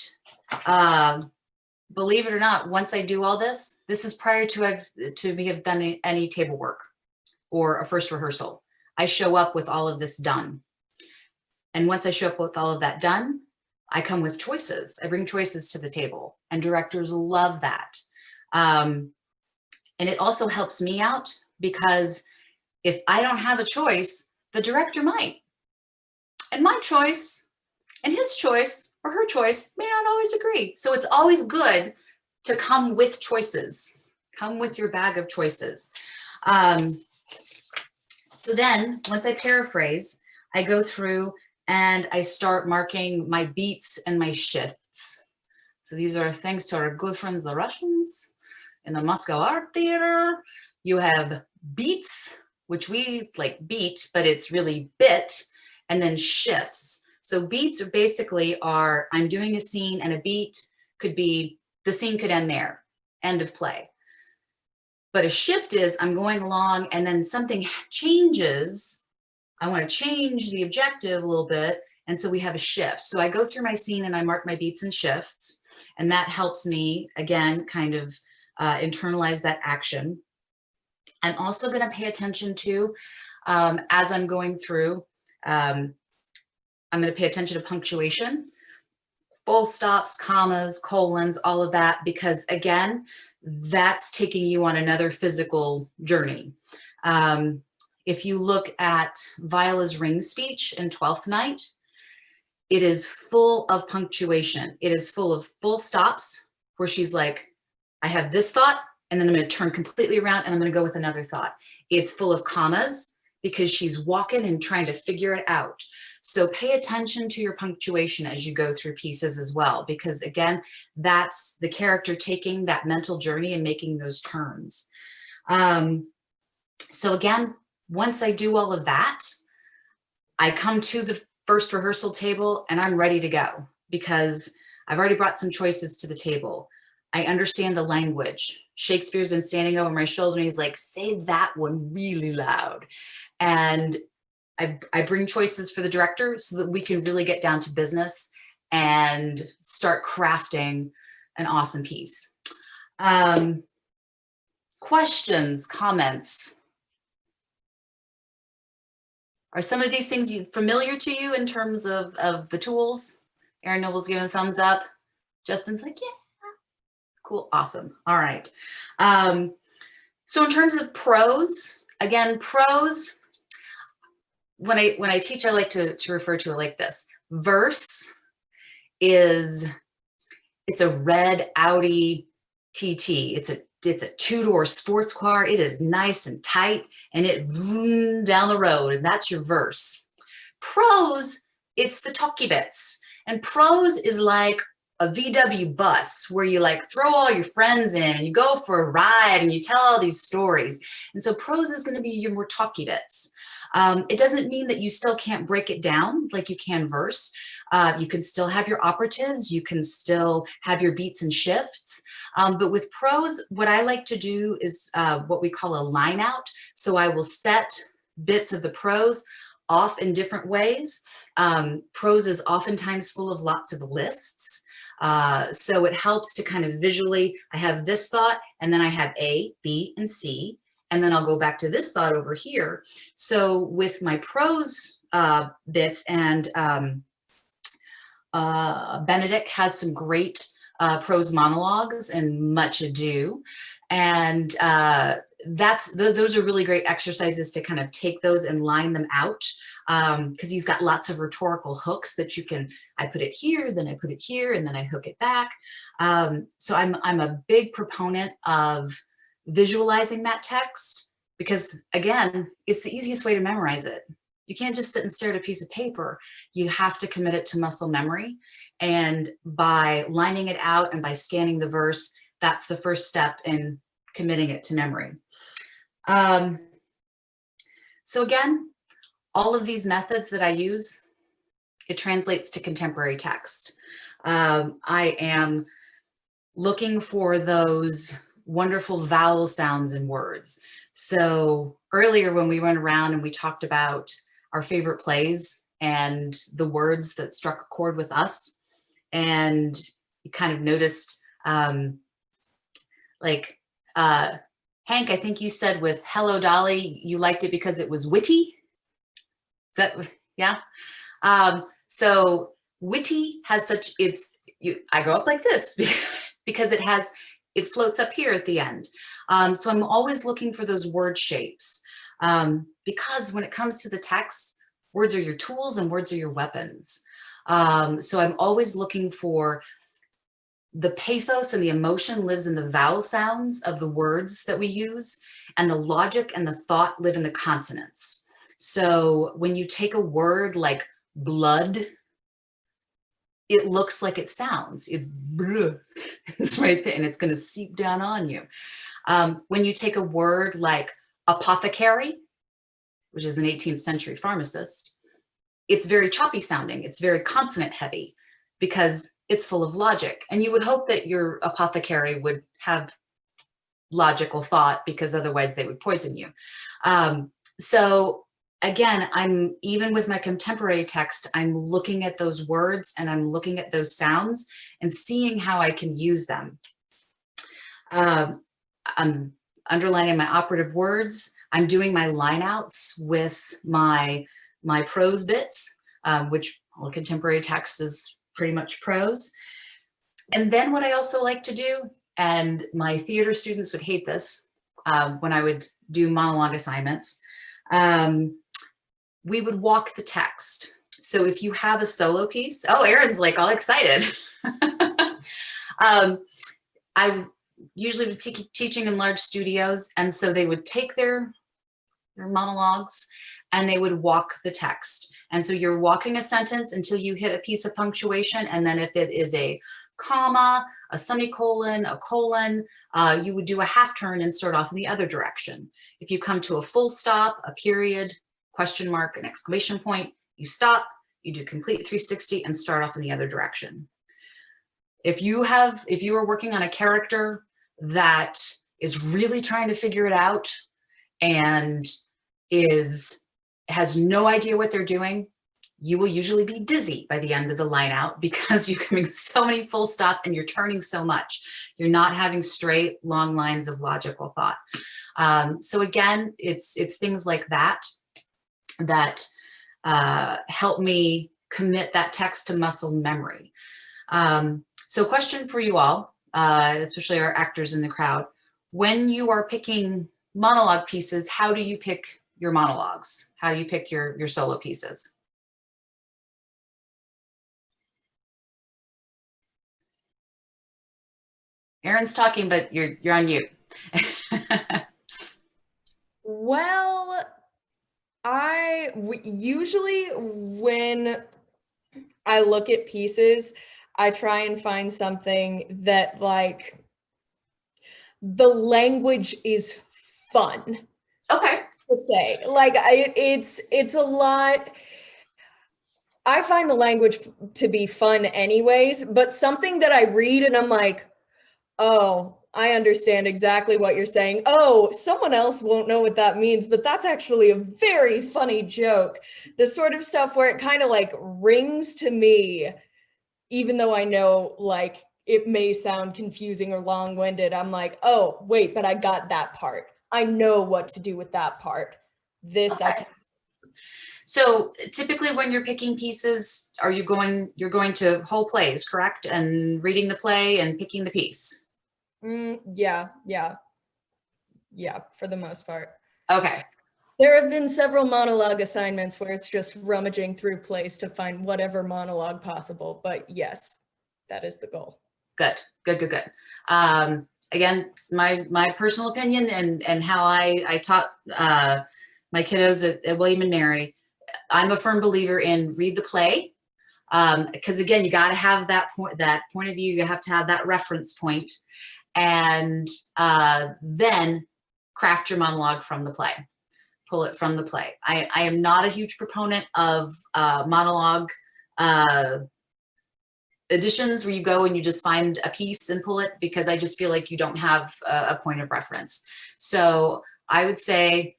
believe it or not, once I do all this, this is prior to me have done any table work or a first rehearsal. I show up with all of this done. And once I show up with all of that done, I come with choices. I bring choices to the table, and directors love that. And it also helps me out because if I don't have a choice, the director might. And my choice and his choice or her choice may not always agree. So it's always good to come with choices. Come with your bag of choices. So then once I paraphrase, I go through and I start marking my beats and my shifts. So these are thanks to our good friends, the Russians, in the Moscow Art Theater. You have beats, which we like beat, but it's really bit, and then shifts. So beats are basically I'm doing a scene, and a beat could be, the scene could end there, end of play. But a shift is I'm going along and then something changes. I want to change the objective a little bit. And so we have a shift. So I go through my scene and I mark my beats and shifts. And that helps me, again, kind of internalize that action. I'm also going to pay attention to, as I'm going through, I'm going to pay attention to punctuation, full stops, commas, colons, all of that, because again, that's taking you on another physical journey. If you look at Viola's ring speech in 12th Night, it is full of punctuation. It is full of full stops where she's like, I have this thought, and then I'm going to turn completely around and I'm going to go with another thought. It's full of commas because she's walking and trying to figure it out. So pay attention to your punctuation as you go through pieces as well, because again, that's the character taking that mental journey and making those turns. So again, once I do all of that, I come to the first rehearsal table and I'm ready to go because I've already brought some choices to the table. I understand the language. Shakespeare's been standing over my shoulder and he's like, say that one really loud. And I bring choices for the director so that we can really get down to business and start crafting an awesome piece. Questions, comments? Are some of these things familiar to you in terms of the tools? Erin Noble's giving a thumbs up. Justin's like, yeah, cool, awesome. All right. So in terms of prose, again, prose, when I teach, I like to refer to it like this. Verse it's a red Audi TT. It's a two-door sports car. It is nice and tight, and it vroom down the road, and that's your verse. Prose, it's the talky bits, and prose is like a VW bus where you like throw all your friends in and you go for a ride and you tell all these stories. And so prose is going to be your more talky bits. It doesn't mean that you still can't break it down like you can verse. You can still have your operatives, you can still have your beats and shifts. But with prose, what I like to do is what we call a line out. So I will set bits of the prose off in different ways. Prose is oftentimes full of lots of lists. So it helps to kind of visually, I have this thought, and then I have A, B, and C. And then I'll go back to this thought over here. So with my prose bits, and Benedict has some great prose monologues and Much Ado. And those are really great exercises to kind of take those and line them out, because he's got lots of rhetorical hooks that you can, I put it here, then I put it here, and then I hook it back. So I'm a big proponent of visualizing that text, because again, it's the easiest way to memorize it. You can't just sit and stare at a piece of paper. You have to commit it to muscle memory. And by lining it out and by scanning the verse, that's the first step in committing it to memory. So again, all of these methods that I use, it translates to contemporary text. I am looking for those wonderful vowel sounds in words. So earlier when we went around and we talked about our favorite plays and the words that struck a chord with us, and you kind of noticed, Hank, I think you said with Hello Dolly, you liked it because it was witty. Is that, yeah? So witty has such, I grow up like this because it floats up here at the end. So I'm always looking for those word shapes, because when it comes to the text, words are your tools and words are your weapons. So I'm always looking for the pathos, and the emotion lives in the vowel sounds of the words that we use, and the logic and the thought live in the consonants. So when you take a word like blood, it looks like it sounds. It's bleh. It's right there, and it's going to seep down on you. When you take a word like apothecary, which is an 18th century pharmacist, it's very choppy sounding. It's very consonant heavy because it's full of logic. And you would hope that your apothecary would have logical thought, because otherwise they would poison you. So again, even with my contemporary text, I'm looking at those words and I'm looking at those sounds and seeing how I can use them. I'm underlining my operative words. I'm doing my line outs with my prose bits, which all contemporary text is pretty much prose. And then what I also like to do, and my theater students would hate this when I would do monologue assignments, we would walk the text. So if you have a solo piece, oh, Erin's like all excited. I usually would teaching in large studios, and so they would take their monologues and they would walk the text. And so you're walking a sentence until you hit a piece of punctuation, and then if it is a comma, a semicolon, a colon, you would do a half turn and start off in the other direction. If you come to a full stop, a period, question mark, an exclamation point, you stop, you do complete 360 and start off in the other direction. If you are working on a character that is really trying to figure it out and has no idea what they're doing, you will usually be dizzy by the end of the line out, because you're coming so many full stops and you're turning so much. You're not having straight long lines of logical thought. So again, it's things like that help me commit that text to muscle memory. So question for you all, especially our actors in the crowd: when you are picking monologue pieces, how do you pick your monologues? How do you pick your solo pieces? Erin's talking, but you're on mute. Well, usually when I look at pieces, I try and find something that, like, the language is fun. Okay. To say, like, it's a lot. I find the language to be fun anyways, but something that I read and I'm like, oh, I understand exactly what you're saying. Oh, someone else won't know what that means, but that's actually a very funny joke. The sort of stuff where it kind of like rings to me, even though I know like it may sound confusing or long-winded. I'm like, oh, wait, but I got that part. I know what to do with that part. This okay. I can. So typically when you're picking pieces, you're going to whole plays, correct? And reading the play and picking the piece. Yeah, for the most part. Okay. There have been several monologue assignments where it's just rummaging through plays to find whatever monologue possible, but yes, that is the goal. Good. Again, it's my personal opinion and how I taught my kiddos at William and Mary. I'm a firm believer in read the play, because again, you got to have that point of view. You have to have that reference point, and then craft your monologue from the play. Pull it from the play. I am not a huge proponent of monologue editions where you go and you just find a piece and pull it, because I just feel like you don't have a point of reference. So I would say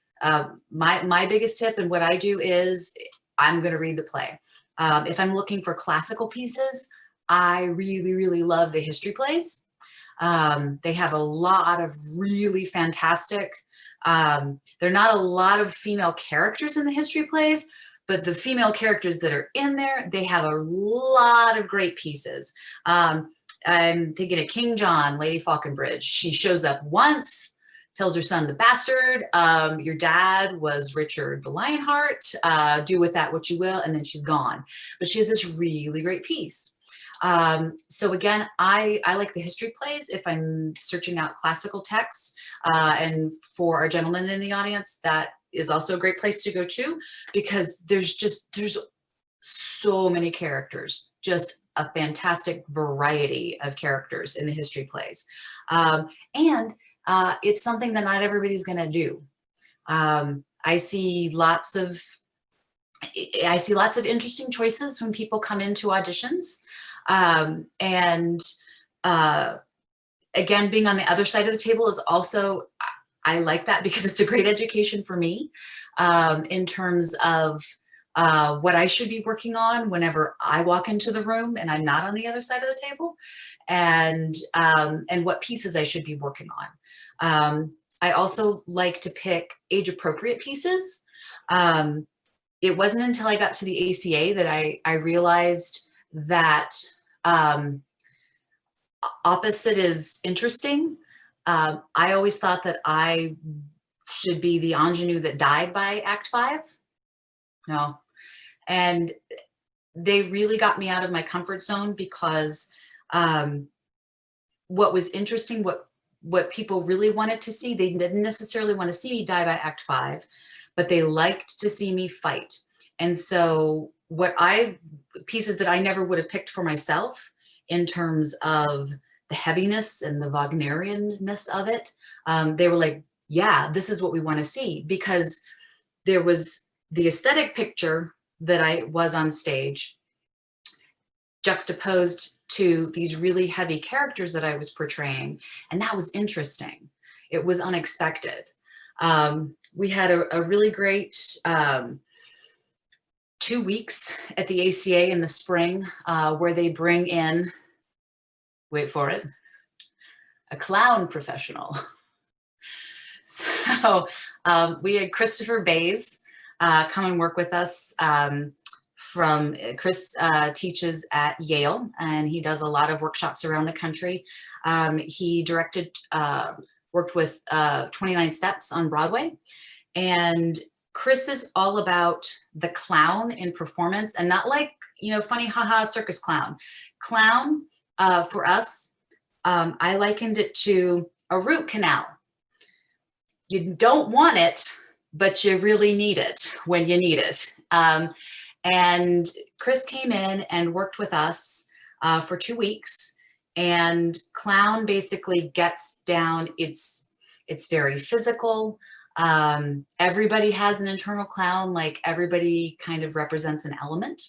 my biggest tip and what I do is I'm going to read the play. If I'm looking for classical pieces, I really, really love the history plays. They have a lot of really fantastic, there are not a lot of female characters in the history plays, but the female characters that are in there, they have a lot of great pieces. I'm thinking of King John, Lady Falconbridge. She shows up once, tells her son the bastard, your dad was Richard the Lionheart, do with that what you will, and then she's gone. But she has this really great piece. So again, I like the history plays if I'm searching out classical texts, and for our gentlemen in the audience, that is also a great place to go to, because there's so many characters, just a fantastic variety of characters in the history plays. And it's something that not everybody's going to do. I see lots of interesting choices when people come into auditions. Again, being on the other side of the table is also, I like that because it's a great education for me in terms of what I should be working on whenever I walk into the room and I'm not on the other side of the table, and what pieces I should be working on. I also like to pick age-appropriate pieces. It wasn't until I got to the ACA that I realized that opposite is interesting. I always thought that I should be the ingenue that died by Act 5. No. And they really got me out of my comfort zone because what was interesting, what people really wanted to see, they didn't necessarily want to see me die by Act 5, but they liked to see me fight. And so pieces that I never would have picked for myself in terms of the heaviness and the Wagnerian-ness of it, they were like, yeah, this is what we want to see, because there was the aesthetic picture that I was on stage juxtaposed to these really heavy characters that I was portraying. And that was interesting. It was unexpected. We had a really great 2 weeks at the ACA in the spring where they bring in, wait for it, a clown professional. So we had Christopher Bays come and work with us. Chris teaches at Yale, and he does a lot of workshops around the country. He worked with 29 Steps on Broadway. And Chris is all about the clown in performance, and not like, funny haha circus clown. Clown, for us, I likened it to a root canal. You don't want it, but you really need it when you need it. And Chris came in and worked with us for 2 weeks, and clown basically gets down, it's very physical. Everybody has an internal clown, like everybody kind of represents an element.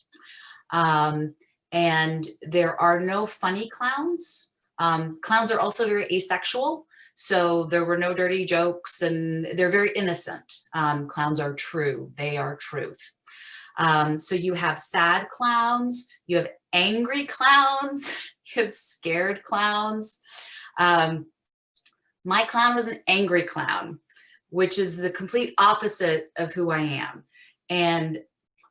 And there are no funny clowns. Clowns are also very asexual. So there were no dirty jokes, and they're very innocent. Clowns are true. They are truth. So you have sad clowns, you have angry clowns, you have scared clowns. My clown was an angry clown, which is the complete opposite of who I am. And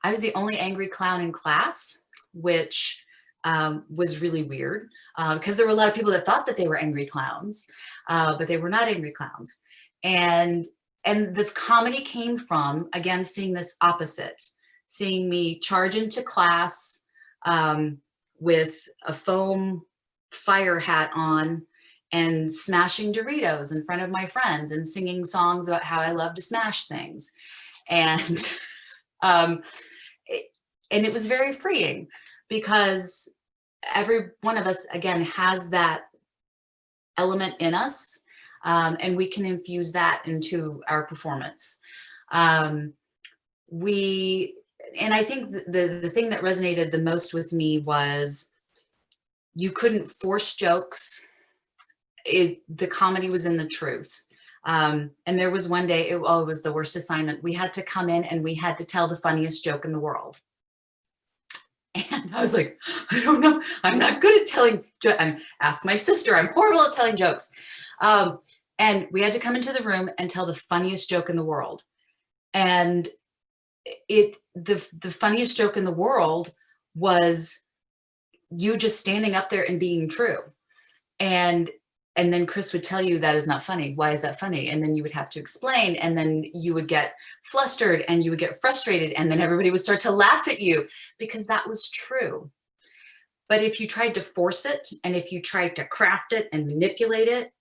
I was the only angry clown in class, which was really weird because there were a lot of people that thought that they were angry clowns, but they were not angry clowns. And the comedy came from, again, seeing this opposite, seeing me charge into class with a foam fire hat on and smashing Doritos in front of my friends and singing songs about how I love to smash things. And it was very freeing because every one of us, again, has that element in us, and we can infuse that into our performance. And I think the thing that resonated the most with me was you couldn't force jokes. The comedy was in the truth. And there was one day, it was the worst assignment. We had to come in and we had to tell the funniest joke in the world. And I was like, I don't know. I'm not good at telling jokes. Ask my sister. I'm horrible at telling jokes. And we had to come into the room and tell the funniest joke in the world. And the funniest joke in the world was you just standing up there and being true. And then Chris would tell you that is not funny. Why is that funny? And then you would have to explain, and then you would get flustered and you would get frustrated, and then everybody would start to laugh at you because that was true. But if you tried to force it, and if you tried to craft it and manipulate it,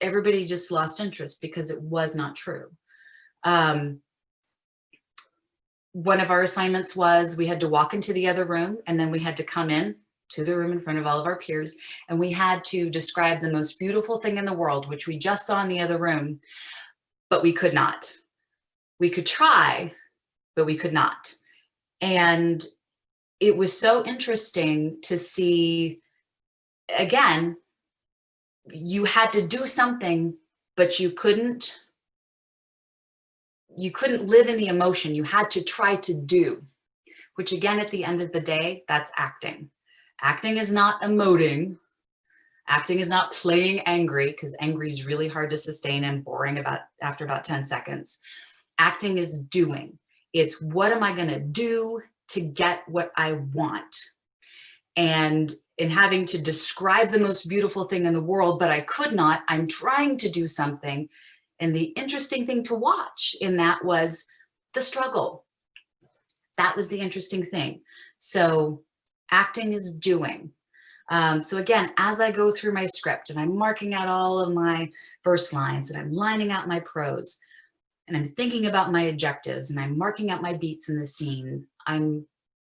everybody just lost interest because it was not true. One of our assignments was we had to walk into the other room, and then we had to come in to the room in front of all of our peers, and we had to describe the most beautiful thing in the world, which we just saw in the other room, but we could not. We could try, but we could not. And it was so interesting to see, again, you had to do something, but you couldn't live in the emotion. You had to try to do, which again, at the end of the day, that's acting. Acting is not emoting. Acting is not playing angry, because angry is really hard to sustain and boring after about 10 seconds. Acting is doing. It's what am I gonna do to get what I want? And in having to describe the most beautiful thing in the world, but I could not, I'm trying to do something. And the interesting thing to watch in that was the struggle. That was the interesting thing. So acting is doing. So again, as I go through my script and I'm marking out all of my verse lines and I'm lining out my prose and I'm thinking about my adjectives and I'm marking out my beats in the scene,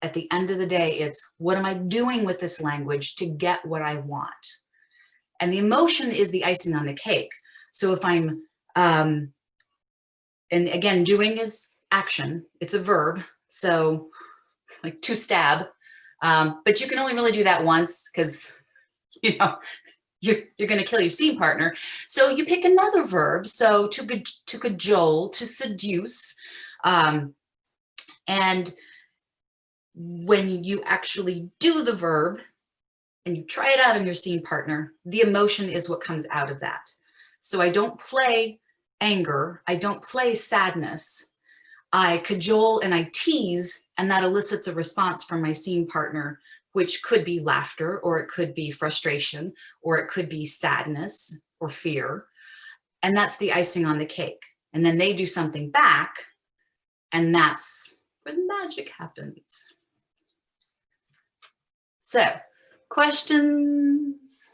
at the end of the day, it's what am I doing with this language to get what I want? And the emotion is the icing on the cake. So if I'm, and again, doing is action, it's a verb. So like to stab, but you can only really do that once because, you know, you're going to kill your scene partner. So you pick another verb. So to cajole, to seduce, and when you actually do the verb and you try it out on your scene partner, the emotion is what comes out of that. So I don't play anger. I don't play sadness. I cajole and I tease, and that elicits a response from my scene partner, which could be laughter, or it could be frustration, or it could be sadness or fear. And that's the icing on the cake. And then they do something back, and that's where the magic happens. So, questions,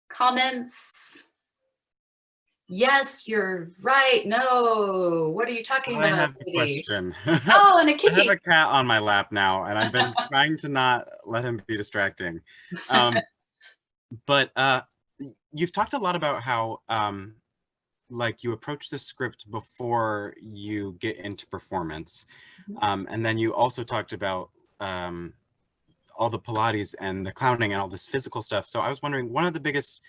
comments? Yes, you're right. No, what are you talking I about? have a Katie? question. Oh, and a I kitty. have a cat on my lap now, and I've been trying to not let him be distracting. But you've talked a lot about how like you approach the script before you get into performance. And then you also talked about all the Pilates and the clowning and all this physical stuff. So I was wondering, one of the biggest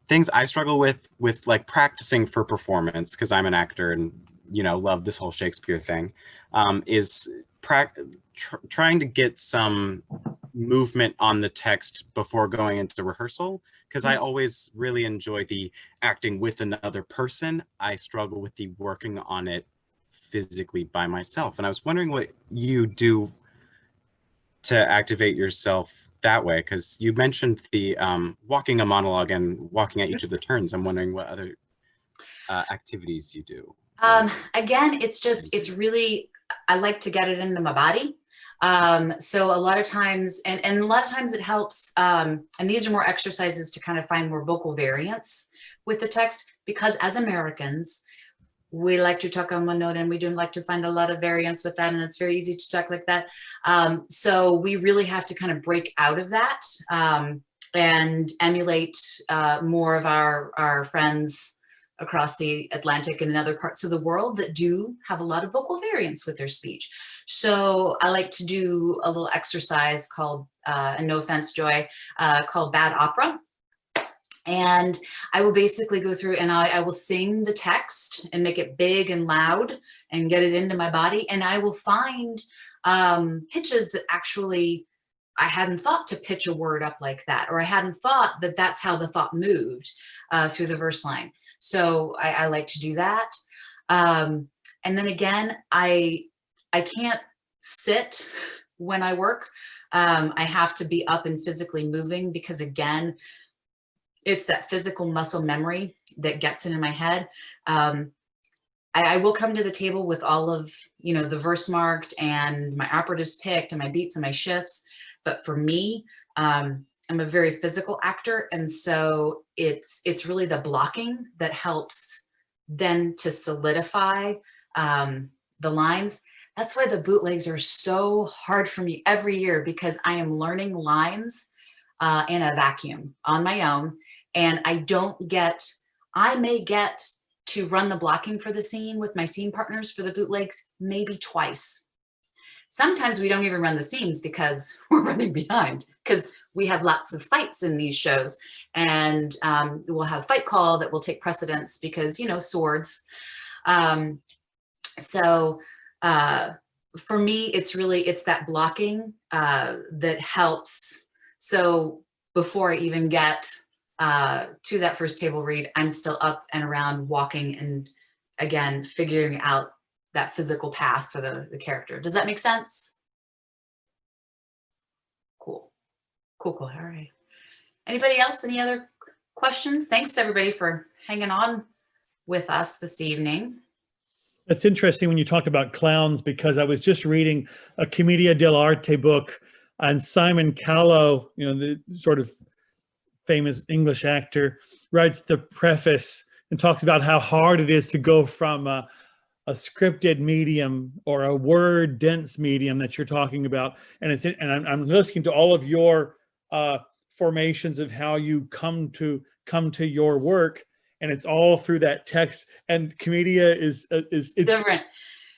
things I struggle with like practicing for performance, because I'm an actor and, you know, love this whole Shakespeare thing, is trying to get some movement on the text before going into rehearsal, because I always really enjoy the acting with another person. I struggle with the working on it physically by myself. And I was wondering what you do to activate yourself that way, because you mentioned the walking a monologue and walking at each of the turns. I'm wondering what other activities you do. Again, it's really, I like to get it into my body. So a lot of times, and a lot of times it helps, and these are more exercises to kind of find more vocal variance with the text, because as Americans, we like to talk on one note and we don't like to find a lot of variance with that. And it's very easy to talk like that. So we really have to kind of break out of that and emulate more of our friends across the Atlantic and in other parts of the world that do have a lot of vocal variance with their speech. So I like to do a little exercise called, and no offense, Joy, called bad opera. And I will basically go through and I will sing the text and make it big and loud and get it into my body. And I will find pitches that actually I hadn't thought to pitch a word up like that, or I hadn't thought that that's how the thought moved through the verse line. So I like to do that. And then again, I can't sit when I work. I have to be up and physically moving, because again, it's that physical muscle memory that gets into my head. I will come to the table with all of, you know, the verse marked and my operatives picked and my beats and my shifts. But for me, I'm a very physical actor. And so it's really the blocking that helps then to solidify the lines. That's why the bootlegs are so hard for me every year, because I am learning lines in a vacuum on my own. And I may get to run the blocking for the scene with my scene partners for the bootlegs maybe twice. Sometimes we don't even run the scenes because we're running behind, because we have lots of fights in these shows, and we'll have fight call that will take precedence because, you know, swords. So for me, it's that blocking that helps. So before I even get to that first table read, I'm still up and around walking and, again, figuring out that physical path for the character. Does that make sense? Cool. Cool. All right. Anybody else? Any other questions? Thanks to everybody for hanging on with us this evening. That's interesting when you talk about clowns, because I was just reading a Commedia dell'arte book, and Simon Callow, you know, the sort of famous English actor, writes the preface and talks about how hard it is to go from a scripted medium or a word dense medium that you're talking about. And I'm listening to all of your formations of how you come to your work, and it's all through that text. And Commedia is different.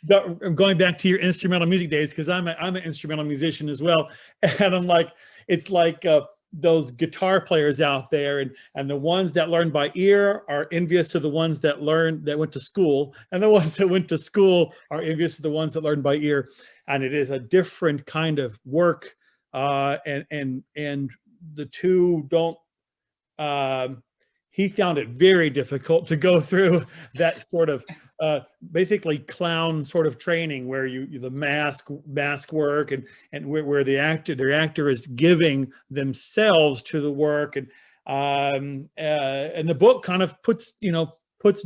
I'm going back to your instrumental music days, because I'm an instrumental musician as well, and I'm like, it's like those guitar players out there, and the ones that learn by ear are envious of the ones that went to school, and the ones that went to school are envious of the ones that learned by ear. And it is a different kind of work, and the two don't. He found it very difficult to go through that sort of basically clown sort of training, where the mask work, and where their actor is giving themselves to the work, and the book kind of puts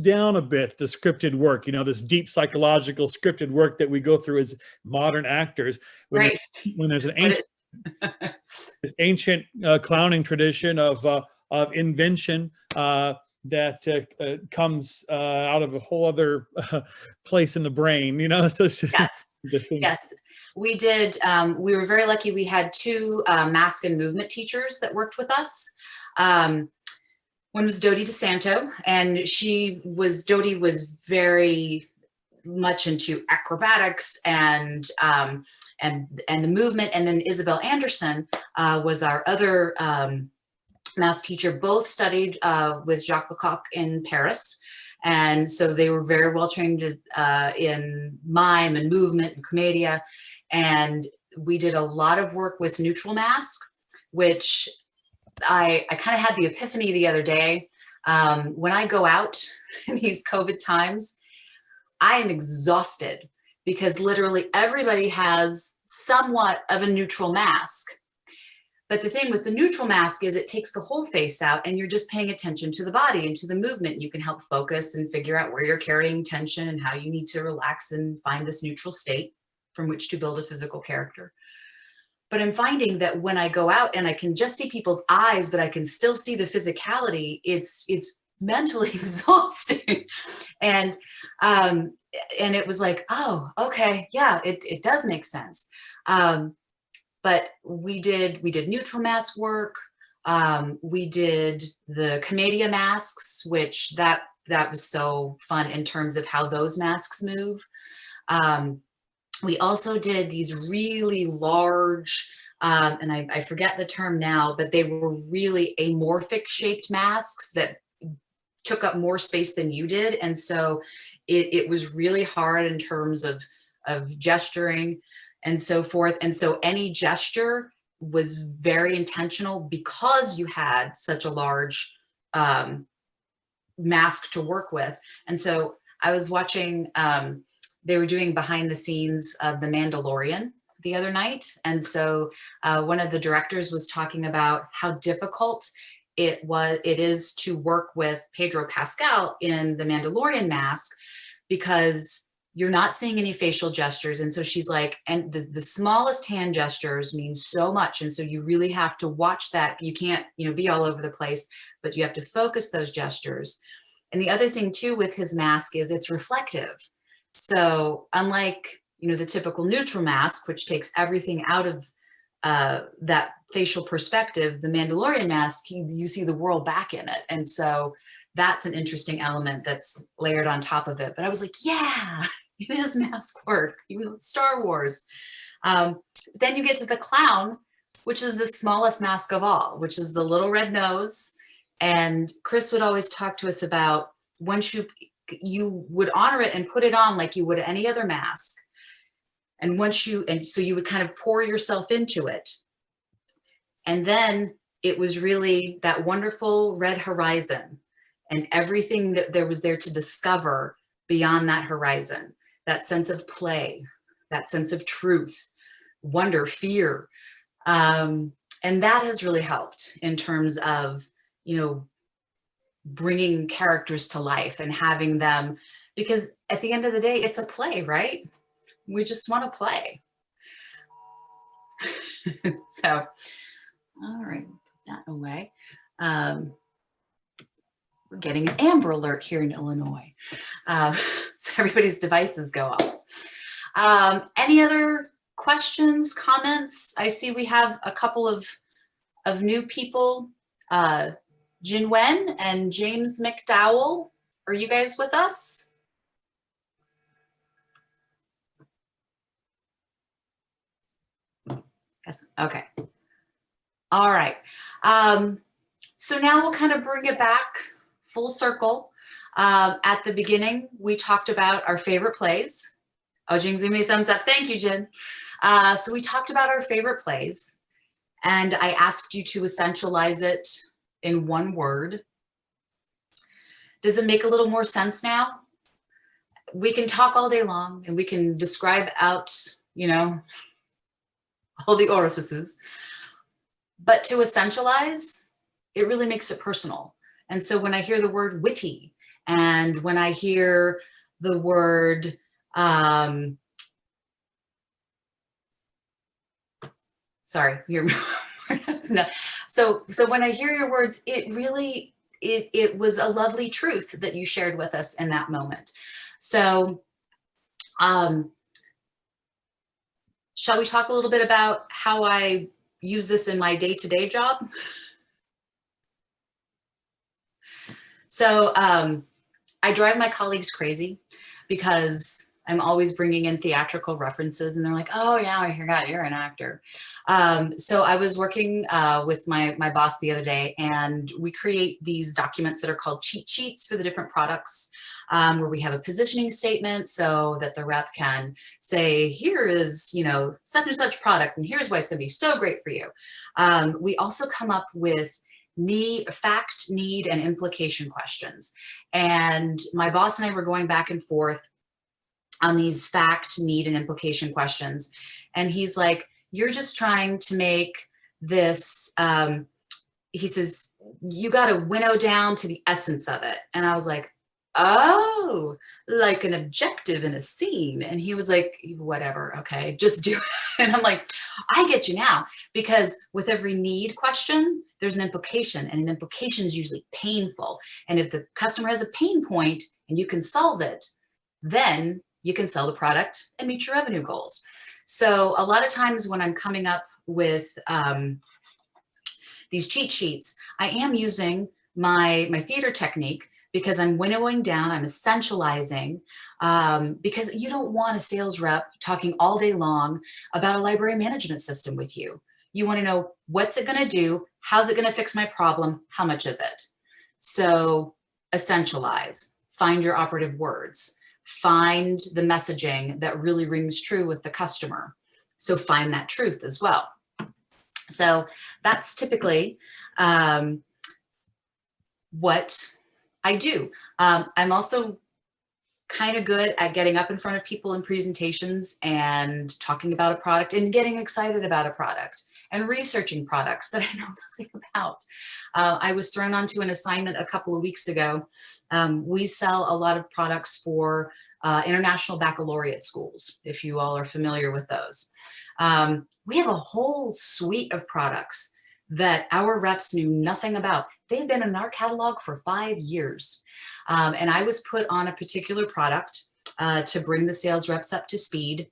down a bit the scripted work, this deep psychological scripted work that we go through as modern actors, when there's an ancient clowning tradition of invention that comes out of a whole other place in the brain, So Yes, we did. We were very lucky. We had two mask and movement teachers that worked with us. One was Dodie DeSanto, and Dodie was very much into acrobatics and the movement. And then Isabel Anderson was our other mask teacher. Both studied with Jacques Lecoq in Paris. And so they were very well trained in mime and movement and commedia. And we did a lot of work with neutral mask, which I kind of had the epiphany the other day. When I go out in these COVID times, I am exhausted, because literally everybody has somewhat of a neutral mask. But the thing with the neutral mask is it takes the whole face out, and you're just paying attention to the body and to the movement. You can help focus and figure out where you're carrying tension and how you need to relax and find this neutral state from which to build a physical character. But I'm finding that when I go out and I can just see people's eyes, but I can still see the physicality, it's mentally exhausting. And it was like, oh, okay, yeah, it does make sense. But we did neutral mask work. We did the commedia masks, which that was so fun in terms of how those masks move. We also did these really large, and I forget the term now, but they were really amorphic shaped masks that took up more space than you did. And so it was really hard in terms of gesturing and so forth. And so any gesture was very intentional, because you had such a large mask to work with. And so I was watching, they were doing behind the scenes of The Mandalorian the other night. And so one of the directors was talking about how difficult it is to work with Pedro Pascal in The Mandalorian mask, because you're not seeing any facial gestures. And so she's like, and the smallest hand gestures mean so much. And so you really have to watch that. You can't, be all over the place, but you have to focus those gestures. And the other thing too with his mask is it's reflective. So unlike, you know, the typical neutral mask, which takes everything out of that facial perspective, the Mandalorian mask, you see the world back in it. And so that's an interesting element that's layered on top of it. But I was like, yeah, it is mask work, even with Star Wars. Then you get to the clown, which is the smallest mask of all, which is the little red nose. And Chris would always talk to us about once you would honor it and put it on like you would any other mask. And so you would kind of pour yourself into it. And then it was really that wonderful red horizon and everything that there was there to discover beyond that horizon, that sense of play, that sense of truth, wonder, fear. And that has really helped in terms of, you know, bringing characters to life and having them, because at the end of the day, it's a play, right? We just want to play. So, all right, put that away. We're getting an Amber Alert here in Illinois. So everybody's devices go off. Any other questions, comments? I see we have a couple of new people. Jin Wen and James McDowell. Are you guys with us? Yes. Okay. All right. So now we'll kind of bring it back full circle. At the beginning, we talked about our favorite plays. Oh, Jin's giving me a thumbs up. Thank you, Jin. So we talked about our favorite plays, and I asked you to essentialize it in one word. Does it make a little more sense now? We can talk all day long and we can describe out, you know, all the orifices, but to essentialize, it really makes it personal. And so when I hear the word witty, and when I hear the word, sorry, so when I hear your words, it really, it was a lovely truth that you shared with us in that moment. So, shall we talk a little bit about how I use this in my day-to-day job? So I drive my colleagues crazy because I'm always bringing in theatrical references, and they're like, oh yeah, I forgot you're an actor. So I was working with my boss the other day, and we create these documents that are called cheat sheets for the different products, where we have a positioning statement so that the rep can say, here is, you know, such and such product, and here's why it's going to be so great for you. We also come up with fact, need, and implication questions. And my boss and I were going back and forth on these fact, need, and implication questions. And he's like, you're just trying to make this, he says, you got to winnow down to the essence of it. And I was like, oh, like an objective in a scene. And he was like, whatever, okay, just do it. And I'm like, I get you now, because with every need question, there's an implication, and an implication is usually painful. And if the customer has a pain point and you can solve it, then you can sell the product and meet your revenue goals. So a lot of times when I'm coming up with these cheat sheets, I am using my theater technique, because I'm winnowing down, I'm essentializing, because you don't want a sales rep talking all day long about a library management system with you. You want to know, what's it going to do? How's it going to fix my problem? How much is it? So essentialize, find your operative words, find the messaging that really rings true with the customer. So find that truth as well. So that's typically what I do. I'm also kind of good at getting up in front of people in presentations and talking about a product and getting excited about a product and researching products that I know nothing about. I was thrown onto an assignment a couple of weeks ago. We sell a lot of products for international baccalaureate schools, if you all are familiar with those. We have a whole suite of products that our reps knew nothing about. They've been in our catalog for 5 years. And I was put on a particular product to bring the sales reps up to speed.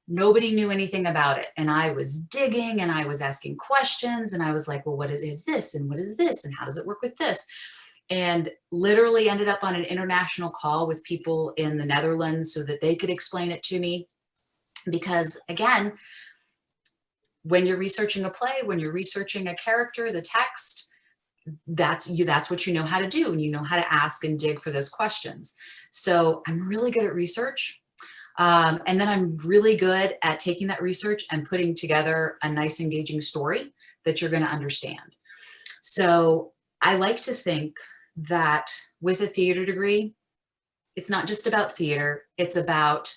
Nobody knew anything about it. And I was digging and I was asking questions and I was like, well, what is this? And what is this? And how does it work with this? And literally ended up on an international call with people in the Netherlands so that they could explain it to me. Because again, when you're researching a play, when you're researching a character, the text, that's what you know how to do, and you know how to ask and dig for those questions. So I'm really good at research. And then I'm really good at taking that research and putting together a nice, engaging story that you're going to understand. So I like to think that with a theater degree, it's not just about theater, it's about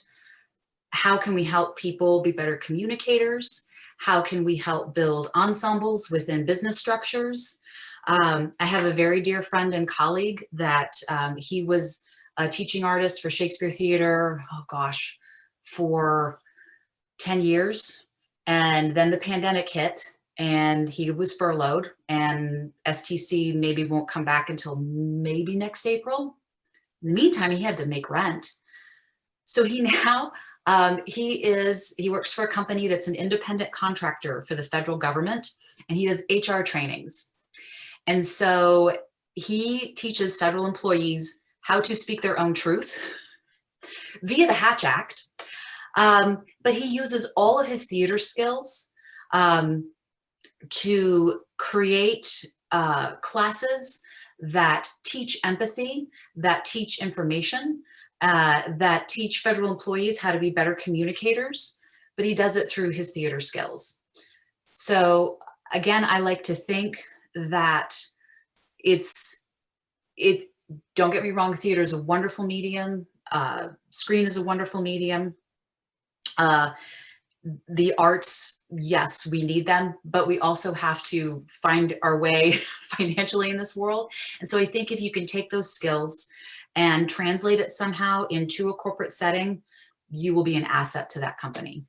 how can we help people be better communicators? How can we help build ensembles within business structures? I have a very dear friend and colleague that he was a teaching artist for Shakespeare Theater, oh gosh, for 10 years. And then the pandemic hit and he was furloughed, and STC maybe won't come back until maybe next April. In the meantime, he had to make rent. So he now, he works for a company that's an independent contractor for the federal government, and he does HR trainings. And so he teaches federal employees how to speak their own truth via the Hatch Act. But he uses all of his theater skills to create classes that teach empathy, that teach information, that teach federal employees how to be better communicators, but he does it through his theater skills. So again, I like to think that don't get me wrong, theater is a wonderful medium. Screen is a wonderful medium. The arts, yes, we need them, but we also have to find our way financially in this world. And so I think if you can take those skills and translate it somehow into a corporate setting, you will be an asset to that company.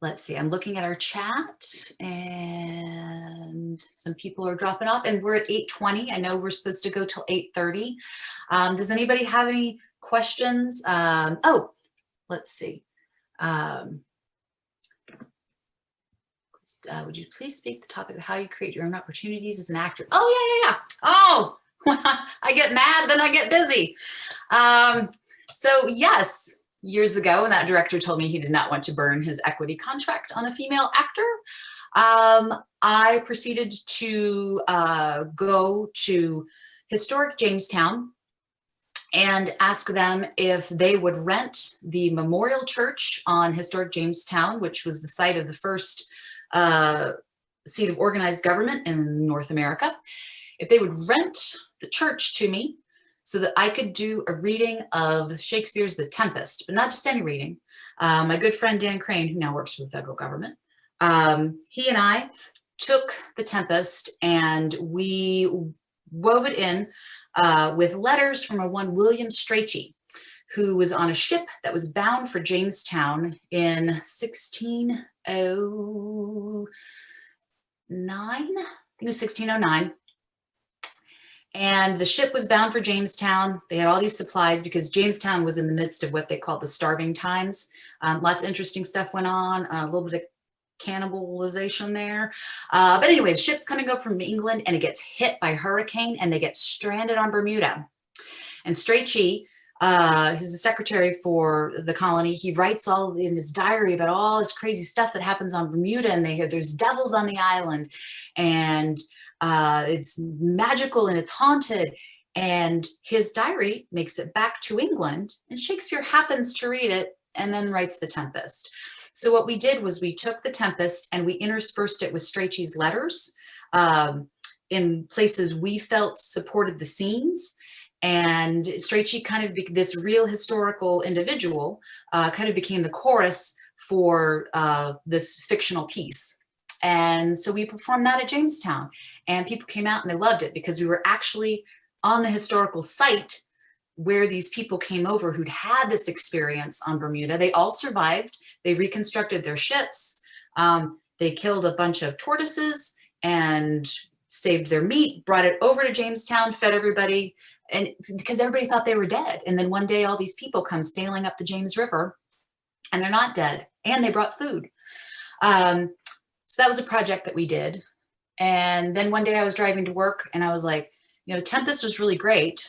Let's see, I'm looking at our chat and some people are dropping off, and we're at 8:20. I know we're supposed to go till 8:30. Does anybody have any questions? Oh, let's see. Would you please speak the topic of how you create your own opportunities as an actor? Oh, yeah. Oh, I get mad, then I get busy. So yes, years ago, when that director told me he did not want to burn his equity contract on a female actor, I proceeded to go to historic Jamestown and ask them if they would rent the memorial church on historic Jamestown, which was the site of the first seat of organized government in North America, if they would rent the church to me so that I could do a reading of Shakespeare's The Tempest, but not just any reading. My good friend Dan Crane, who now works for the federal government, he and I took The Tempest and we wove it in with letters from one William Strachey, who was on a ship that was bound for Jamestown in 1609. I think it was 1609. And the ship was bound for Jamestown. They had all these supplies because Jamestown was in the midst of what they called the starving times. Lots of interesting stuff went on, a little bit of cannibalization there. But anyway, the ship's coming over from England and it gets hit by a hurricane and they get stranded on Bermuda. And Strachey, who's the secretary for the colony, he writes all in his diary about all this crazy stuff that happens on Bermuda, and there's devils on the island, and it's magical and it's haunted. And his diary makes it back to England, and Shakespeare happens to read it and then writes The Tempest. So what we did was we took The Tempest and we interspersed it with Strachey's letters in places we felt supported the scenes. And Strachey kind of, this real historical individual, kind of became the chorus for this fictional piece. And so we performed that at Jamestown, and people came out and they loved it because we were actually on the historical site where these people came over who'd had this experience on Bermuda. They all survived. They reconstructed their ships. They killed a bunch of tortoises and saved their meat, brought it over to Jamestown, fed everybody. and because everybody thought they were dead. And then one day all these people come sailing up the James River and they're not dead, and they brought food. So that was a project that we did. And then one day I was driving to work and I was like, you know, Tempest was really great.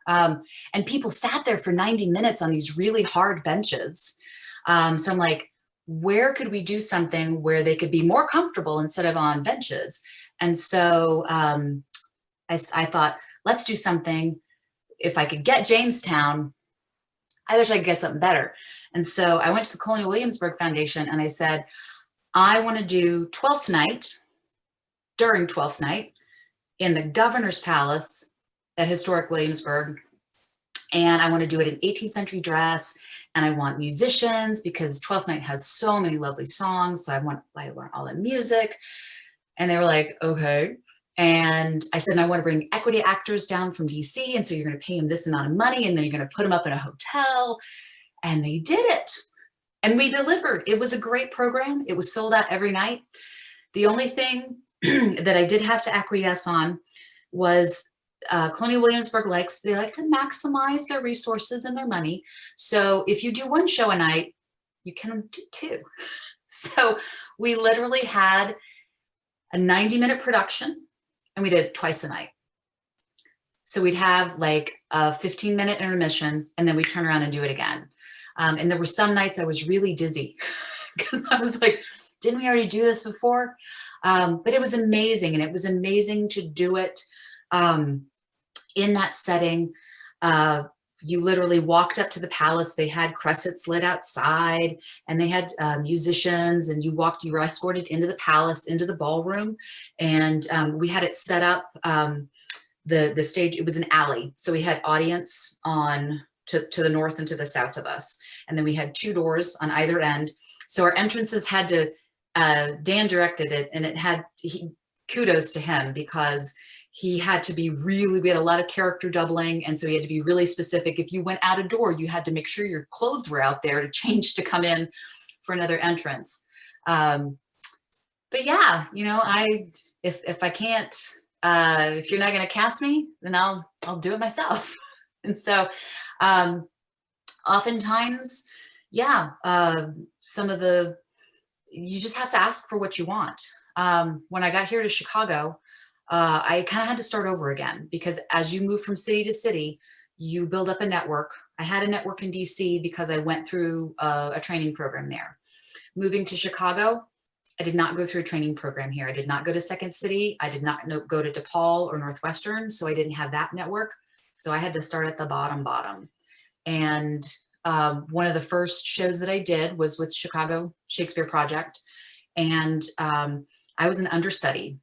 And people sat there for 90 minutes on these really hard benches. So I'm like, where could we do something where they could be more comfortable instead of on benches? And so I thought, let's do something. If I could get Jamestown, I wish I could get something better. And so I went to the Colonial Williamsburg Foundation and I said, I want to do 12th night, during 12th night, in the Governor's Palace at historic Williamsburg. And I want to do it in 18th century dress. And I want musicians because 12th night has so many lovely songs. So I want all the music. And they were like, okay. And I said, I want to bring equity actors down from DC. And so you're going to pay them this amount of money. And then you're going to put them up in a hotel. And they did it. And we delivered. It was a great program. It was sold out every night. The only thing that I did have to acquiesce on was Colonial Williamsburg they like to maximize their resources and their money. So if you do one show a night, you can do two. So we literally had a 90-minute production and we did it twice a night. So we'd have like a 15-minute intermission and then we turn around and do it again. And there were some nights I was really dizzy because I was like, didn't we already do this before? But it was amazing. And it was amazing to do it in that setting. You literally walked up to the palace. They had cressets lit outside and they had musicians, and you were escorted into the palace, into the ballroom. And we had it set up, the stage, it was an alley. So we had audience to the north and to the south of us. And then we had two doors on either end. So our entrances had to, Dan directed it, and kudos to him because he had to be we had a lot of character doubling. And so he had to be really specific. If you went out a door, you had to make sure your clothes were out there to change to come in for another entrance. But yeah, you know, if I can't, if you're not going to cast me, then I'll do it myself. And so, oftentimes, yeah, you just have to ask for what you want. When I got here to Chicago, I kind of had to start over again because as you move from city to city, you build up a network. I had a network in DC because I went through a training program there. Moving to Chicago, I did not go through a training program here. I did not go to Second City. I did not go to DePaul or Northwestern, so I didn't have that network. So I had to start at the bottom. And one of the first shows that I did was with Chicago Shakespeare Project. And I was an understudy.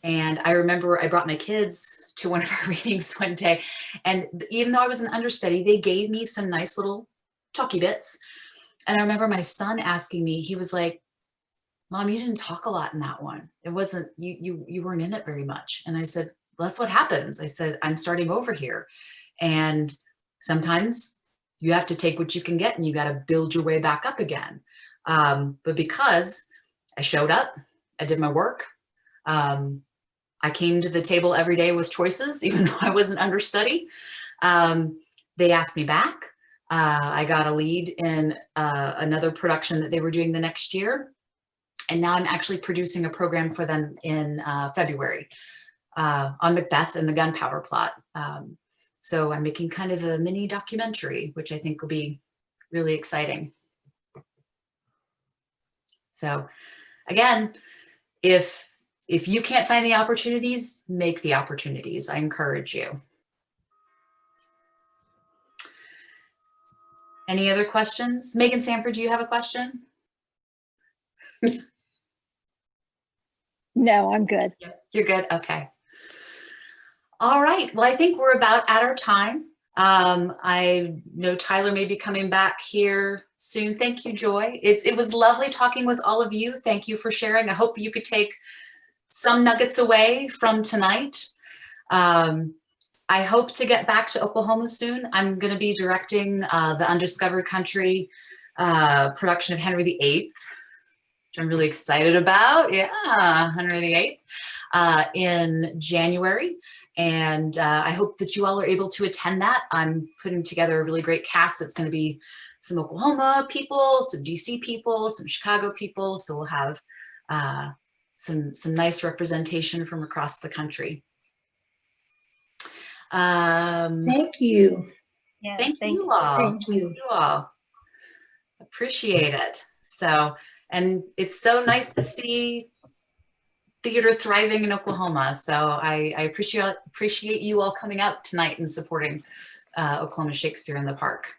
And I remember I brought my kids to one of our readings one day. And even though I was an understudy, they gave me some nice little talky bits. And I remember my son asking me, he was like, Mom, you didn't talk a lot in that one. It wasn't, you weren't in it very much. And I said, well, that's what happens. I said, I'm starting over here. And sometimes you have to take what you can get and you got to build your way back up again. But because I showed up, I did my work. I came to the table every day with choices, even though I wasn't understudy. They asked me back. I got a lead in another production that they were doing the next year. And now I'm actually producing a program for them in February on Macbeth and the gunpowder plot. So I'm making kind of a mini documentary, which I think will be really exciting. So again, if you can't find the opportunities, make the opportunities. I encourage you. Any other questions? Megan Sanford, do you have a question? No, I'm good. You're good? Okay. All right. Well, I think we're about at our time. I know Tyler may be coming back here soon. Thank you, Joy. It was lovely talking with all of you. Thank you for sharing. I hope you could take some nuggets away from tonight. I hope to get back to Oklahoma soon. I'm going to be directing the Undiscovered Country production of Henry VIII, which I'm really excited about. Yeah, Henry VIII in January. And I hope that you all are able to attend that. I'm putting together a really great cast. It's going to be some Oklahoma people, some DC people, some Chicago people. So we'll have some nice representation from across the country. Thank you. Yes, Thank you all. Thank you. Thank you all. Appreciate it. So, and it's so nice to see theater thriving in Oklahoma. So I appreciate you all coming out tonight and supporting Oklahoma Shakespeare in the Park.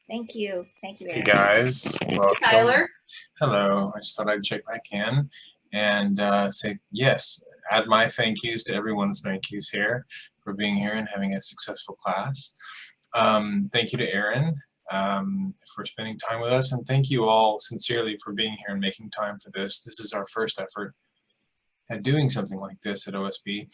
Thank you. Thank you, Hey Erin. guys, welcome. Tyler. Hello. I just thought I'd check back in and say yes, add my thank yous to everyone's thank yous here for being here and having a successful class. Thank you to Erin for spending time with us, and thank you all sincerely for being here and making time for this. This is our first effort at doing something like this at OSB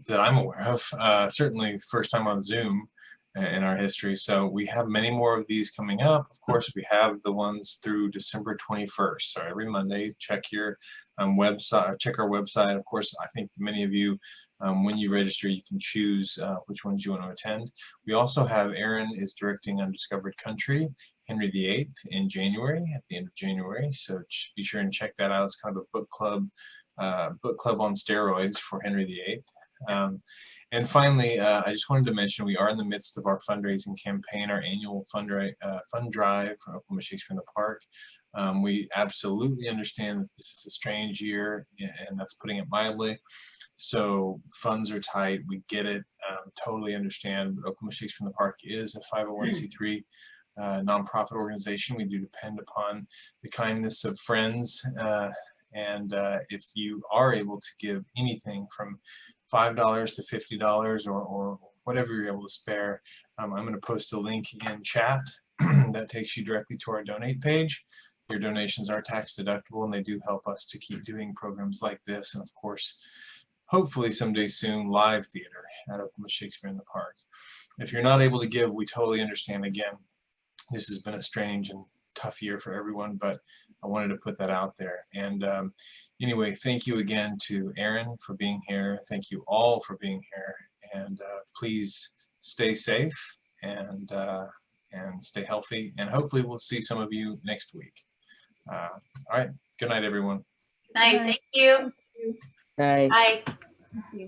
that I'm aware of. Certainly first time on Zoom in our history. So we have many more of these coming up. Of course, we have the ones through December 21st. So every Monday, check your website, check our website. Of course, I think many of you, when you register, you can choose which ones you want to attend. We also have Erin is directing Undiscovered Country, Henry VIII in January, at the end of January. So be sure and check that out. It's kind of a book club on steroids for Henry VIII. And finally, I just wanted to mention we are in the midst of our fundraising campaign, our annual fund drive for Oklahoma Shakespeare in the Park. We absolutely understand that this is a strange year, and that's putting it mildly. So funds are tight. We get it. Totally understand. But Oklahoma Shakespeare in the Park is a 501c3 nonprofit organization. We do depend upon the kindness of friends. And if you are able to give anything from $5 to $50 or whatever you're able to spare, I'm going to post a link in chat that takes you directly to our donate page. Your donations are tax deductible, and they do help us to keep doing programs like this, and of course, hopefully someday soon, live theater at Oklahoma Shakespeare in the Park. If you're not able to give, we totally understand. Again, this has been a strange and tough year for everyone, but I wanted to put that out there. And anyway, thank you again to Erin for being here. Thank you all for being here, and please stay safe and stay healthy, and hopefully we'll see some of you next week. All right, good night everyone. Good night. Thank you. Bye. Bye. Thank you.